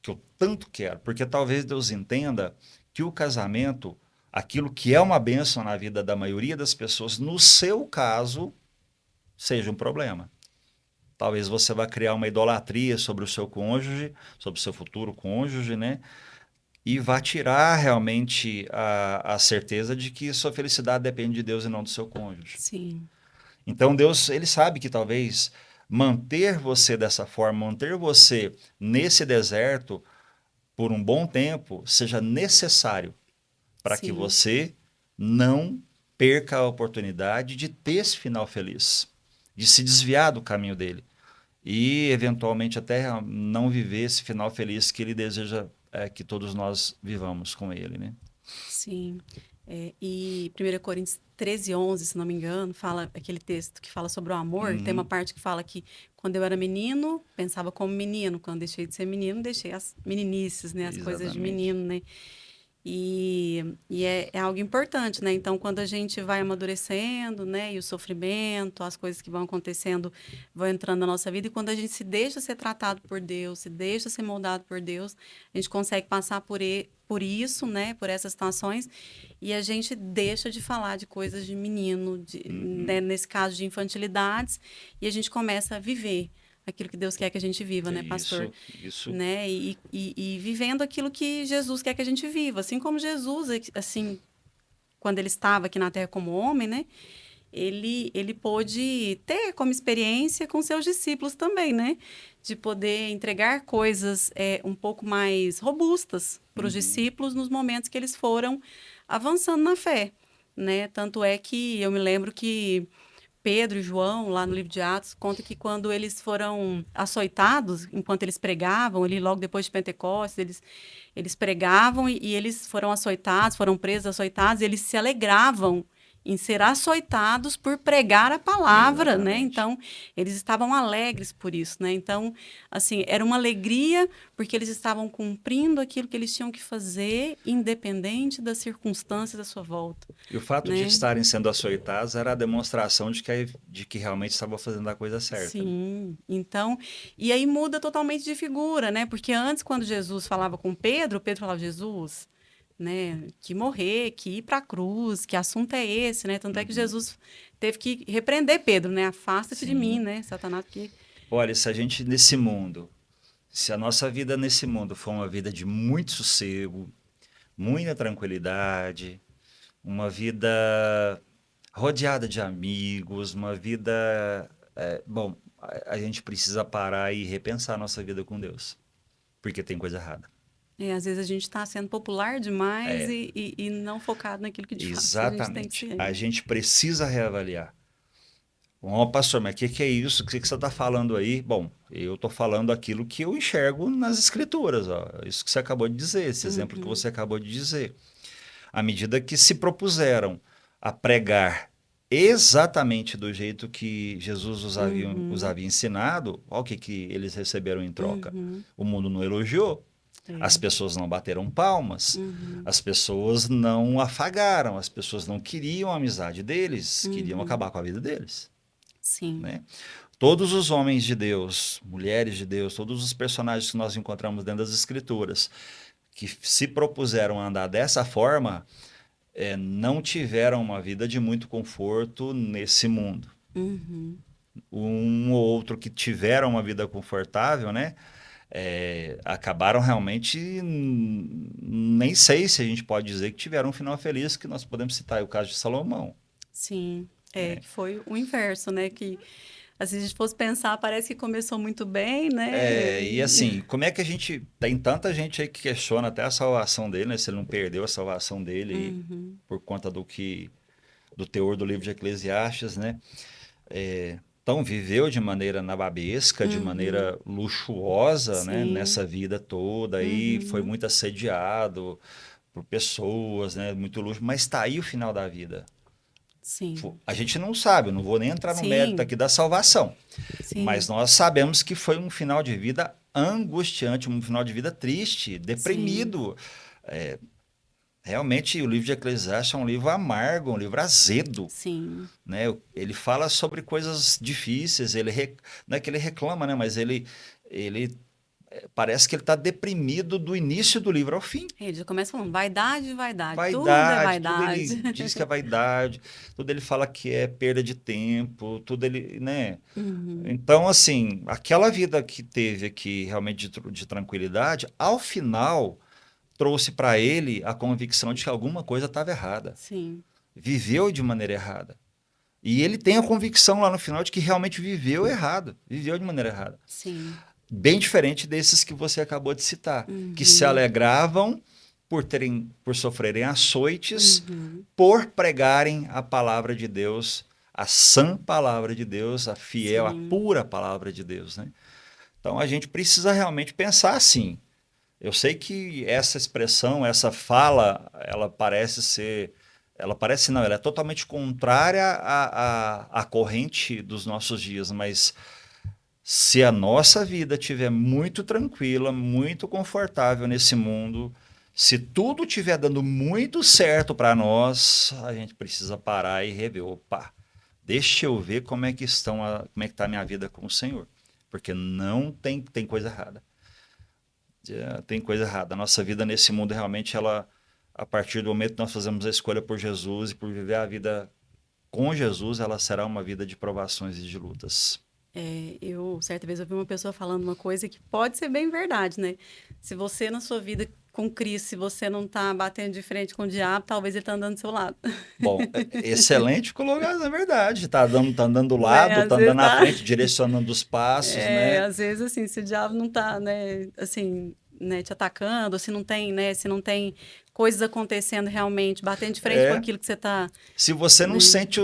que eu tanto quero? Porque talvez Deus entenda que o casamento, aquilo que é uma bênção na vida da maioria das pessoas, no seu caso, seja um problema. Talvez você vá criar uma idolatria sobre o seu cônjuge, sobre o seu futuro cônjuge, né? E vá tirar realmente a certeza de que sua felicidade depende de Deus e não do seu cônjuge. Sim. Então Deus, ele sabe que talvez manter você dessa forma, manter você nesse deserto por um bom tempo, seja necessário para que Sim. você não perca a oportunidade de ter esse final feliz, de se desviar do caminho dele e eventualmente até não viver esse final feliz que ele deseja que todos nós vivamos com ele, né? Sim. E 1 Coríntios 13:11, se não me engano, fala aquele texto que fala sobre o amor. Tem uma Uhum, parte que fala que quando eu era menino, pensava como menino. Quando deixei de ser menino, deixei as meninices, né? As coisas de exatamente. menino, né? E é algo importante, né? Então, quando a gente vai amadurecendo, né? E o sofrimento, as coisas que vão acontecendo, vão entrando na nossa vida. E quando a gente se deixa ser tratado por Deus, se deixa ser moldado por Deus, a gente consegue passar por isso, né? Por essas situações. E a gente deixa de falar de coisas de menino, Uhum, né? Nesse caso de infantilidades. E a gente começa a viver aquilo que Deus quer que a gente viva, né, pastor? isso. Né? E vivendo aquilo que Jesus quer que a gente viva. Assim como Jesus, assim, quando ele estava aqui na Terra como homem, né? Ele pôde ter como experiência com seus discípulos também, né? De poder entregar coisas um pouco mais robustas para os Uhum. discípulos nos momentos que eles foram avançando na fé, né? Tanto é que eu me lembro que Pedro e João, lá no livro de Atos, conta que quando eles foram açoitados, enquanto eles pregavam, ali logo depois de Pentecostes, eles pregavam e eles foram açoitados, foram presos, açoitados, e eles se alegravam em ser açoitados por pregar a palavra, né? Exatamente. Então, eles estavam alegres por isso, né? Então, assim, era uma alegria porque eles estavam cumprindo aquilo que eles tinham que fazer, independente das circunstâncias à sua volta, E o fato de né? estarem sendo açoitados era a demonstração de que realmente estava fazendo a coisa certa, né? Sim, então, e aí muda totalmente de figura, né? Porque antes, quando Jesus falava com Pedro, Pedro falava, Jesus, né, que morrer, que ir para a cruz, que assunto é esse, né? Tanto é que Uhum. Jesus teve que repreender Pedro, né? Afasta-te de mim, Sim. né, Satanás, porque... Olha, se a gente nesse mundo, se a nossa vida nesse mundo for uma vida de muito sossego, muita tranquilidade, uma vida rodeada de amigos, uma vida. Bom, a gente precisa parar e repensar a nossa vida com Deus, porque tem coisa errada. às vezes a gente está sendo popular demais É, e não focado naquilo que de fato a gente tem que exatamente. ser, A né? gente precisa reavaliar. Ó, pastor, mas o que é isso? O que você está falando aí? Bom, eu estou falando aquilo que eu enxergo nas escrituras, ó. Isso que você acabou de dizer, esse exemplo que Uhum, você acabou de dizer. À medida que se propuseram a pregar exatamente do jeito que Jesus os uhum, havia ensinado, olha o que eles receberam em troca. uhum, O mundo não elogiou, as é, pessoas não bateram palmas, uhum, as pessoas não afagaram, as pessoas não queriam a amizade deles, queriam uhum, acabar com a vida deles. sim, Né? Todos os homens de Deus, mulheres de Deus, todos os personagens que nós encontramos dentro das Escrituras, que se propuseram a andar dessa forma, não tiveram uma vida de muito conforto nesse mundo. uhum. Um ou outro que tiveram uma vida confortável, né? Acabaram realmente, nem sei se a gente pode dizer que tiveram um final feliz, que nós podemos citar aí o caso de Salomão. Sim, Né? que foi o inverso, né? Que assim, se a gente fosse pensar, parece que começou muito bem, né? E assim, como é que a gente. Tem tanta gente aí que questiona até a salvação dele, né? Se ele não perdeu a salvação dele aí Uhum, por conta do teor do livro de Eclesiastes, né? Então, viveu de maneira nababesca, de uhum, maneira luxuosa, né? sim, Nessa vida toda aí, foi uhum, muito assediado por pessoas, né? Muito luxo, mas está aí o final da vida. sim, A gente não sabe, eu não vou nem entrar no mérito sim, aqui da salvação. Mas sim, nós sabemos que foi um final de vida angustiante, um final de vida triste, sim, deprimido. Realmente, o livro de Eclesiastes é um livro amargo, um livro azedo, Sim. né? Ele fala sobre coisas difíceis, não é que ele reclama, né? Mas ele parece que ele está deprimido do início do livro ao fim. Ele já começa falando vaidade, vaidade, tudo é Vaidade, tudo ele vaidade. diz que é vaidade, tudo ele fala que é perda de tempo, tudo ele, né? Uhum. Então, assim, aquela vida que teve aqui realmente de tranquilidade, ao final trouxe para ele a convicção de que alguma coisa estava errada. Sim, Viveu de maneira errada. E ele tem a convicção lá no final de que realmente viveu errado, viveu de maneira errada. sim. Bem diferente desses que você acabou de citar, que se Uhum. alegravam por sofrerem açoites, Uhum. por pregarem a palavra de Deus, a sã palavra de Deus, a fiel, a Sim. pura palavra de Deus, né? Então a gente precisa realmente pensar assim. Eu sei que essa expressão, essa fala, ela parece não, ela é totalmente contrária à corrente dos nossos dias, mas se a nossa vida estiver muito tranquila, muito confortável nesse mundo, se tudo estiver dando muito certo para nós, a gente precisa parar e rever. Opa, deixa eu ver como é que está a minha vida com o Senhor. Porque não tem coisa errada. Tem coisa errada. A nossa vida nesse mundo realmente, a partir do momento que nós fazemos a escolha por Jesus e por viver a vida com Jesus, ela será uma vida de provações e de lutas. Eu, certa vez, ouvi uma pessoa falando uma coisa que pode ser bem verdade, né? Se você, na sua vida com Cristo, se você não tá batendo de frente com o diabo, talvez ele tá andando do seu lado. Bom, excelente colocado, é verdade. Tá andando do Né? lado, Às tá vezes andando na tá... frente, direcionando os passos, né? às vezes, assim, se o diabo não tá, né, assim, né, te atacando, ou se não tem, né, se não tem coisas acontecendo realmente, batendo de frente com É. aquilo que você tá, Se você não né? sente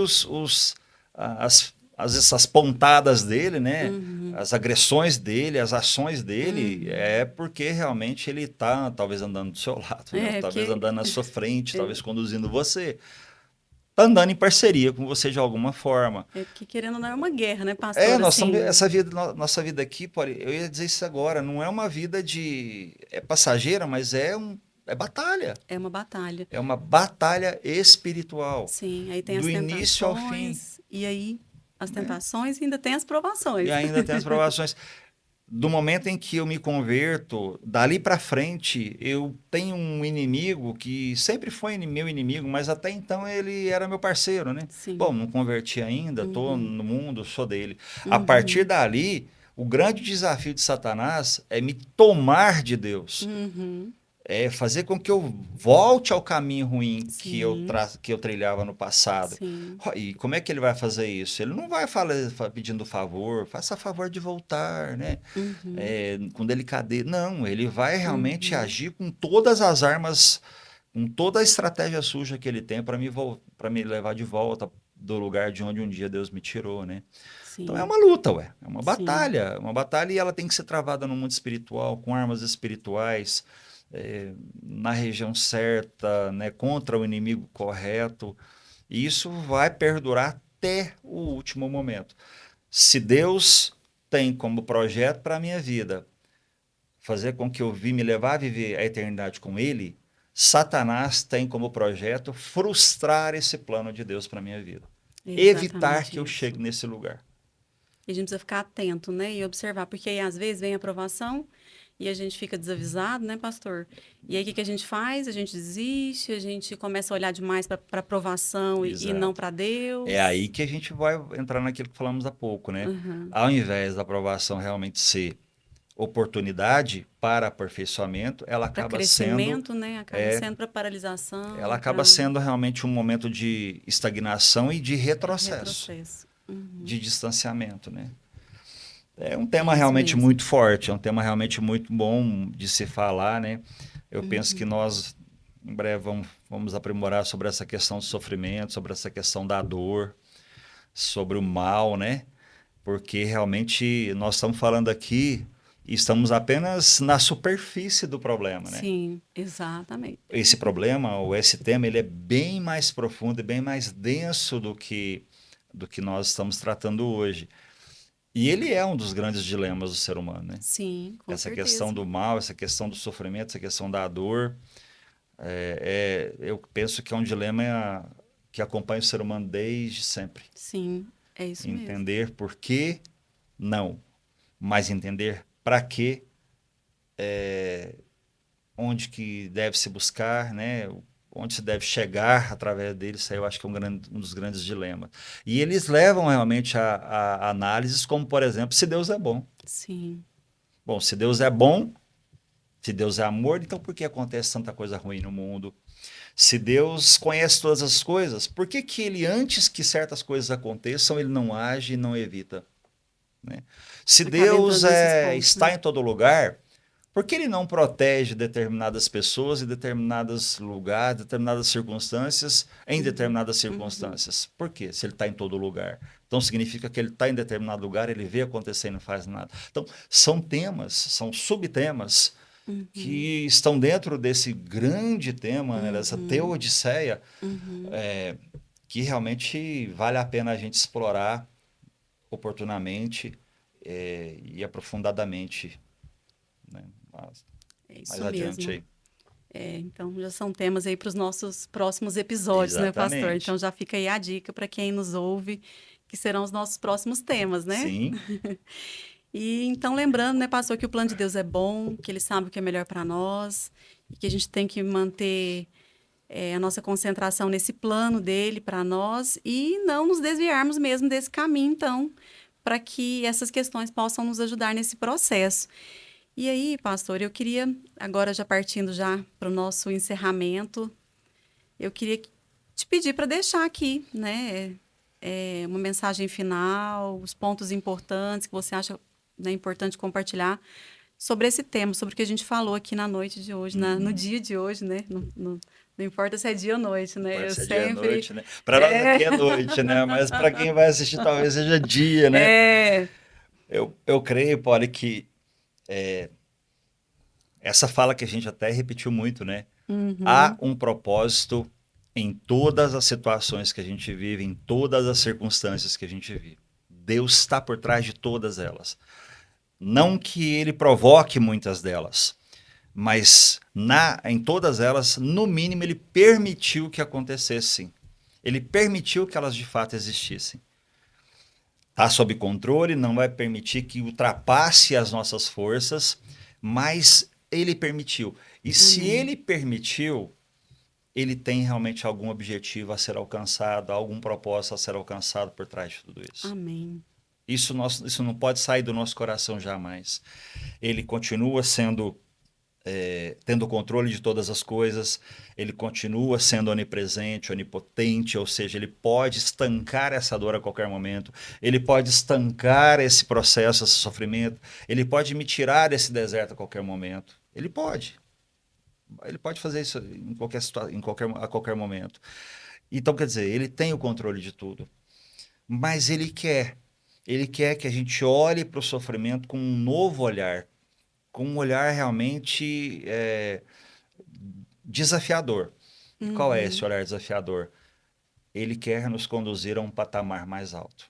essas pontadas dele, né? Uhum, As agressões dele, as ações dele, é uhum. porque realmente ele está talvez andando do seu lado, né? Talvez Porque andando na sua frente, é, talvez conduzindo você. Está andando em parceria com você de alguma forma. porque querendo ou não é uma guerra, né, É, pastor? Assim, nossa vida aqui, eu ia dizer isso agora, não é uma vida é passageira, mas é batalha. é uma batalha. É uma batalha espiritual, Sim, aí tem do as início ao fim, tentações, e aí as né? tentações e ainda tem as E provações. ainda tem as provações. Do momento em que eu me converto, dali para frente, eu tenho um inimigo que sempre foi meu inimigo, mas até então ele era meu parceiro, né? Bom, Sim. não converti ainda, tô Uhum, no mundo, sou dele. A partir uhum, dali, o grande desafio de Satanás é me tomar de Deus. uhum. É fazer com que eu volte ao caminho ruim Sim, que eu trilhava no passado. sim. E como é que ele vai fazer isso? Ele não vai pedindo favor, faça favor de voltar, né? Uhum, Com delicadeza. Não, ele vai realmente uhum. agir com todas as armas, com toda a estratégia suja que ele tem para me levar de volta do lugar de onde um dia Deus me tirou, né? Então é Sim, uma luta, ué. sim. É uma batalha e ela tem que ser travada no mundo espiritual, com armas espirituais, na região certa, né, contra o inimigo correto. E isso vai perdurar até o último momento. Se Deus tem como projeto para a minha vida fazer com que eu me levar a viver a eternidade com Ele, Satanás tem como projeto frustrar esse plano de Deus para a minha vida. Evitar Exatamente que eu chegue isso. nesse lugar. E a gente precisa ficar atento, né? E observar, porque aí às vezes vem a aprovação e a gente fica desavisado, né, pastor? E aí o que que a gente faz? A gente desiste, a gente começa a olhar demais para a aprovação e não Exato. para É Deus. aí que a gente vai entrar naquilo que falamos há pouco, né? Uhum. Ao invés da aprovação realmente ser oportunidade para aperfeiçoamento, Para crescimento, né? Acaba é, sendo para paralisação ela e acaba para sendo realmente um momento de estagnação e de retrocesso, retrocesso. Uhum. de distanciamento, né? É um É tema isso realmente mesmo. muito forte, é um tema realmente muito bom de se falar, né? Eu penso que Uhum. nós, em breve, vamos aprimorar sobre essa questão do sofrimento, sobre essa questão da dor, sobre o mal, né? Porque realmente nós estamos falando aqui e estamos apenas na superfície do problema, né? Sim, exatamente. Esse problema, ou esse tema, ele é bem mais profundo e bem mais denso do que nós estamos tratando hoje. E ele é um dos grandes dilemas do ser humano, né? Sim, com Essa questão certeza. do mal, essa questão do sofrimento, essa questão da dor. Eu penso que é um dilema que acompanha o ser humano desde sempre. Sim, é isso mesmo. Entender por que não, mas entender para que, onde que deve se buscar, né? Onde se deve chegar através deles, isso aí eu acho que é um dos grandes dilemas. E eles levam realmente a análises como, por exemplo, se Deus é bom. Sim. Bom, se Deus é bom, se Deus é amor, então por que acontece tanta coisa ruim no mundo? Se Deus conhece todas as coisas, por que que ele, antes que certas coisas aconteçam, ele não age e não evita? Né? Se Acaba Deus entrando nesses pontos, está né? em todo lugar, por que ele não protege determinadas pessoas em determinados lugares, determinadas circunstâncias, em Uhum, determinadas uhum, circunstâncias? Por quê? Se ele está em todo lugar. Então significa que ele está em determinado lugar, ele vê acontecer e não faz nada. Então são temas, são subtemas uhum, que estão dentro desse grande tema, né, dessa uhum, teodiceia, uhum. que realmente vale a pena a gente explorar oportunamente e aprofundadamente, né? É Mais isso adiante mesmo. aí. Então, já são temas aí para os nossos próximos episódios, né, pastor? Exatamente. Então, já fica aí a dica para quem nos ouve, que serão os nossos próximos temas, né? Sim, E então, lembrando, né, pastor, que o plano de Deus é bom, que ele sabe o que é melhor para nós, e que a gente tem que manter a nossa concentração nesse plano dele para nós e não nos desviarmos mesmo desse caminho, então, para que essas questões possam nos ajudar nesse processo. E aí, pastor, eu queria, agora já partindo já para o nosso encerramento, eu queria te pedir para deixar aqui, né, uma mensagem final, os pontos importantes que você acha, né, importante compartilhar sobre esse tema, sobre o que a gente falou aqui na noite de hoje, no uhum. dia de hoje, né? Não importa se é dia ou noite, né? Pode Eu ser dia e sempre. noite, né? Para nós É, aqui é noite, né? Mas para quem vai assistir talvez seja dia, né? é. Eu creio, Paulo, que essa fala que a gente até repetiu muito, né? Há Uhum, um propósito em todas as situações que a gente vive, em todas as circunstâncias que a gente vive. Deus está por trás de todas elas. Não que ele provoque muitas delas, mas em todas elas, no mínimo, ele permitiu que acontecessem. Ele permitiu que elas de fato existissem. Está sob controle, não vai permitir que ultrapasse as nossas forças, mas ele permitiu. E se amém. ele permitiu, ele tem realmente algum objetivo a ser alcançado, algum propósito a ser alcançado por trás de tudo isso. Amém. Isso não pode sair do nosso coração jamais. Ele continua sendo tendo o controle de todas as coisas, ele continua sendo onipresente, onipotente, ou seja, ele pode estancar essa dor a qualquer momento, ele pode estancar esse processo, esse sofrimento, ele pode me tirar desse deserto a qualquer momento. Ele pode. Ele pode fazer isso em qualquer situação, a qualquer momento. Então, quer dizer, ele tem o controle de tudo. Mas ele quer que a gente olhe para o sofrimento com um novo olhar, com um olhar realmente desafiador. E qual é esse Uhum, olhar desafiador? Ele quer nos conduzir a um patamar mais alto.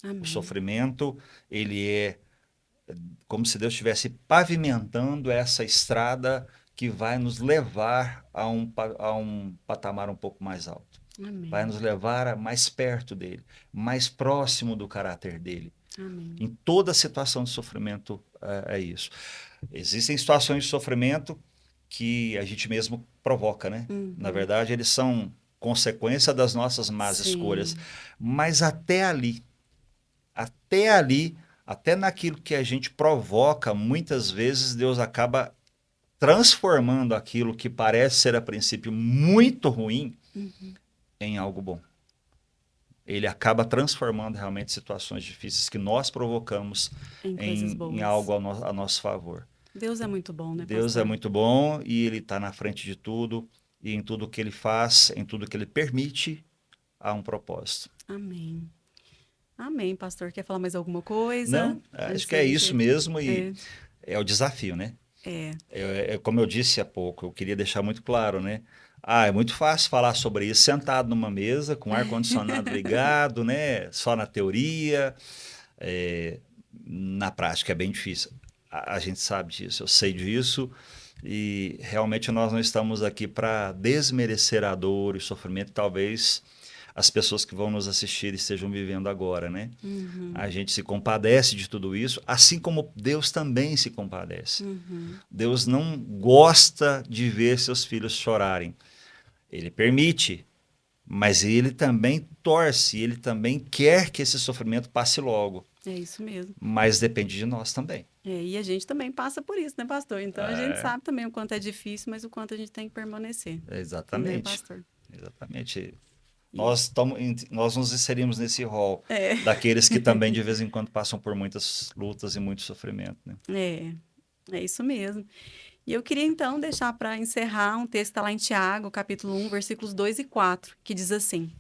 O amém. sofrimento, ele é como se Deus estivesse pavimentando essa estrada que vai nos levar a um patamar um pouco mais alto. Vai Amém. nos levar mais perto dele, mais próximo do caráter dele. Amém. Em toda situação de sofrimento é isso. Existem situações de sofrimento que a gente mesmo provoca, né? Na Uhum, verdade, eles são consequência das nossas más escolhas. sim. Mas até ali, até naquilo que a gente provoca, muitas vezes Deus acaba transformando aquilo que parece ser a princípio muito ruim Uhum, em algo bom. Ele acaba transformando realmente situações difíceis que nós provocamos em coisas em boas. algo a nosso favor. Deus é muito bom, né, Deus é pastor? muito bom e ele está na frente de tudo, e em tudo que ele faz, em tudo que ele permite, há um propósito. Amém. Amém, pastor. Quer falar mais alguma coisa? Não, acho Antes que da é isso gente. mesmo e É, é o desafio, né? é. Como eu disse há pouco, eu queria deixar muito claro, né? É muito fácil falar sobre isso sentado numa mesa, com ar-condicionado ligado, né? Só na teoria. É, na prática é bem difícil. A gente sabe disso, eu sei disso. E realmente nós não estamos aqui para desmerecer a dor e o sofrimento, talvez as pessoas que vão nos assistir estejam vivendo agora, né? Uhum. A gente se compadece de tudo isso, assim como Deus também se compadece. Uhum. Deus não gosta de ver seus filhos chorarem. Ele permite, mas ele também torce, ele também quer que esse sofrimento passe logo. É isso mesmo. Mas depende de nós também. E a gente também passa por isso, né, pastor? Então a gente É, sabe também o quanto é difícil, mas o quanto a gente tem que permanecer, né, exatamente. pastor? Exatamente. E- Nós nos inserimos nesse rol É, daqueles que também de vez em quando passam por muitas lutas e muito sofrimento, né? é, é isso mesmo. E eu queria então deixar para encerrar um texto que está lá em Tiago, capítulo 1, versículos 2 e 4, que diz assim: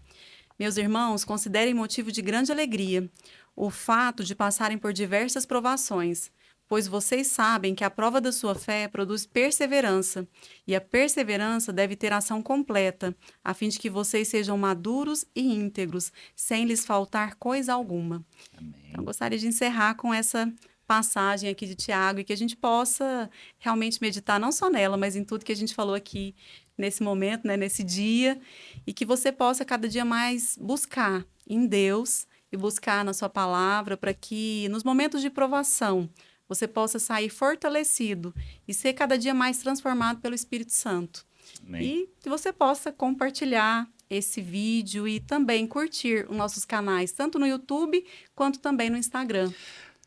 Meus irmãos, considerem motivo de grande alegria o fato de passarem por diversas provações, pois vocês sabem que a prova da sua fé produz perseverança, e a perseverança deve ter ação completa, a fim de que vocês sejam maduros e íntegros, sem lhes faltar coisa alguma. Então, eu Amém. gostaria de encerrar com essa passagem aqui de Tiago e que a gente possa realmente meditar não só nela, mas em tudo que a gente falou aqui nesse momento, né, nesse dia, e que você possa cada dia mais buscar em Deus e buscar na sua palavra para que nos momentos de provação você possa sair fortalecido e ser cada dia mais transformado pelo Espírito Santo. Amém. E que você possa compartilhar esse vídeo e também curtir os nossos canais, tanto no YouTube quanto também no Instagram.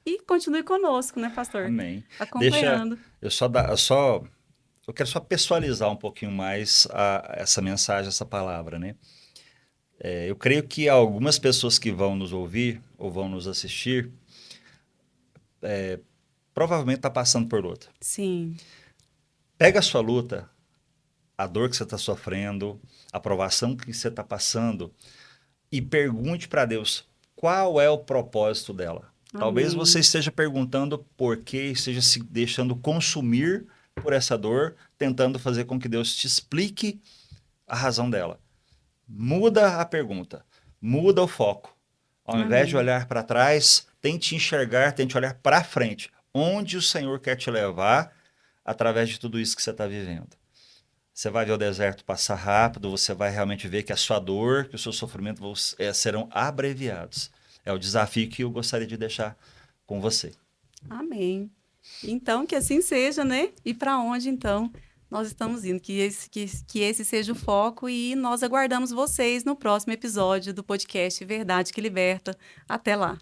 E continue conosco, né, pastor? Amém. Deixa Acompanhando. eu quero só pessoalizar um pouquinho mais essa mensagem, essa palavra, né? Eu creio que algumas pessoas que vão nos ouvir ou vão nos assistir provavelmente está passando por luta. Sim. Pega a sua luta, a dor que você está sofrendo, a provação que você está passando e pergunte para Deus qual é o propósito dela. Talvez você Amém. esteja perguntando por quê, esteja se deixando consumir por essa dor, tentando fazer com que Deus te explique a razão dela. Muda a pergunta, muda o foco. Ao invés de Amém. olhar para trás, tente enxergar, tente olhar para frente. Onde o Senhor quer te levar através de tudo isso que você está vivendo. Você vai ver o deserto passar rápido, você vai realmente ver que a sua dor, que o seu sofrimento serão abreviados. É o desafio que eu gostaria de deixar com você. Amém. Então, que assim seja, né? E para onde, então, nós estamos indo? Que esse seja o foco e nós aguardamos vocês no próximo episódio do podcast Verdade que Liberta. Até lá.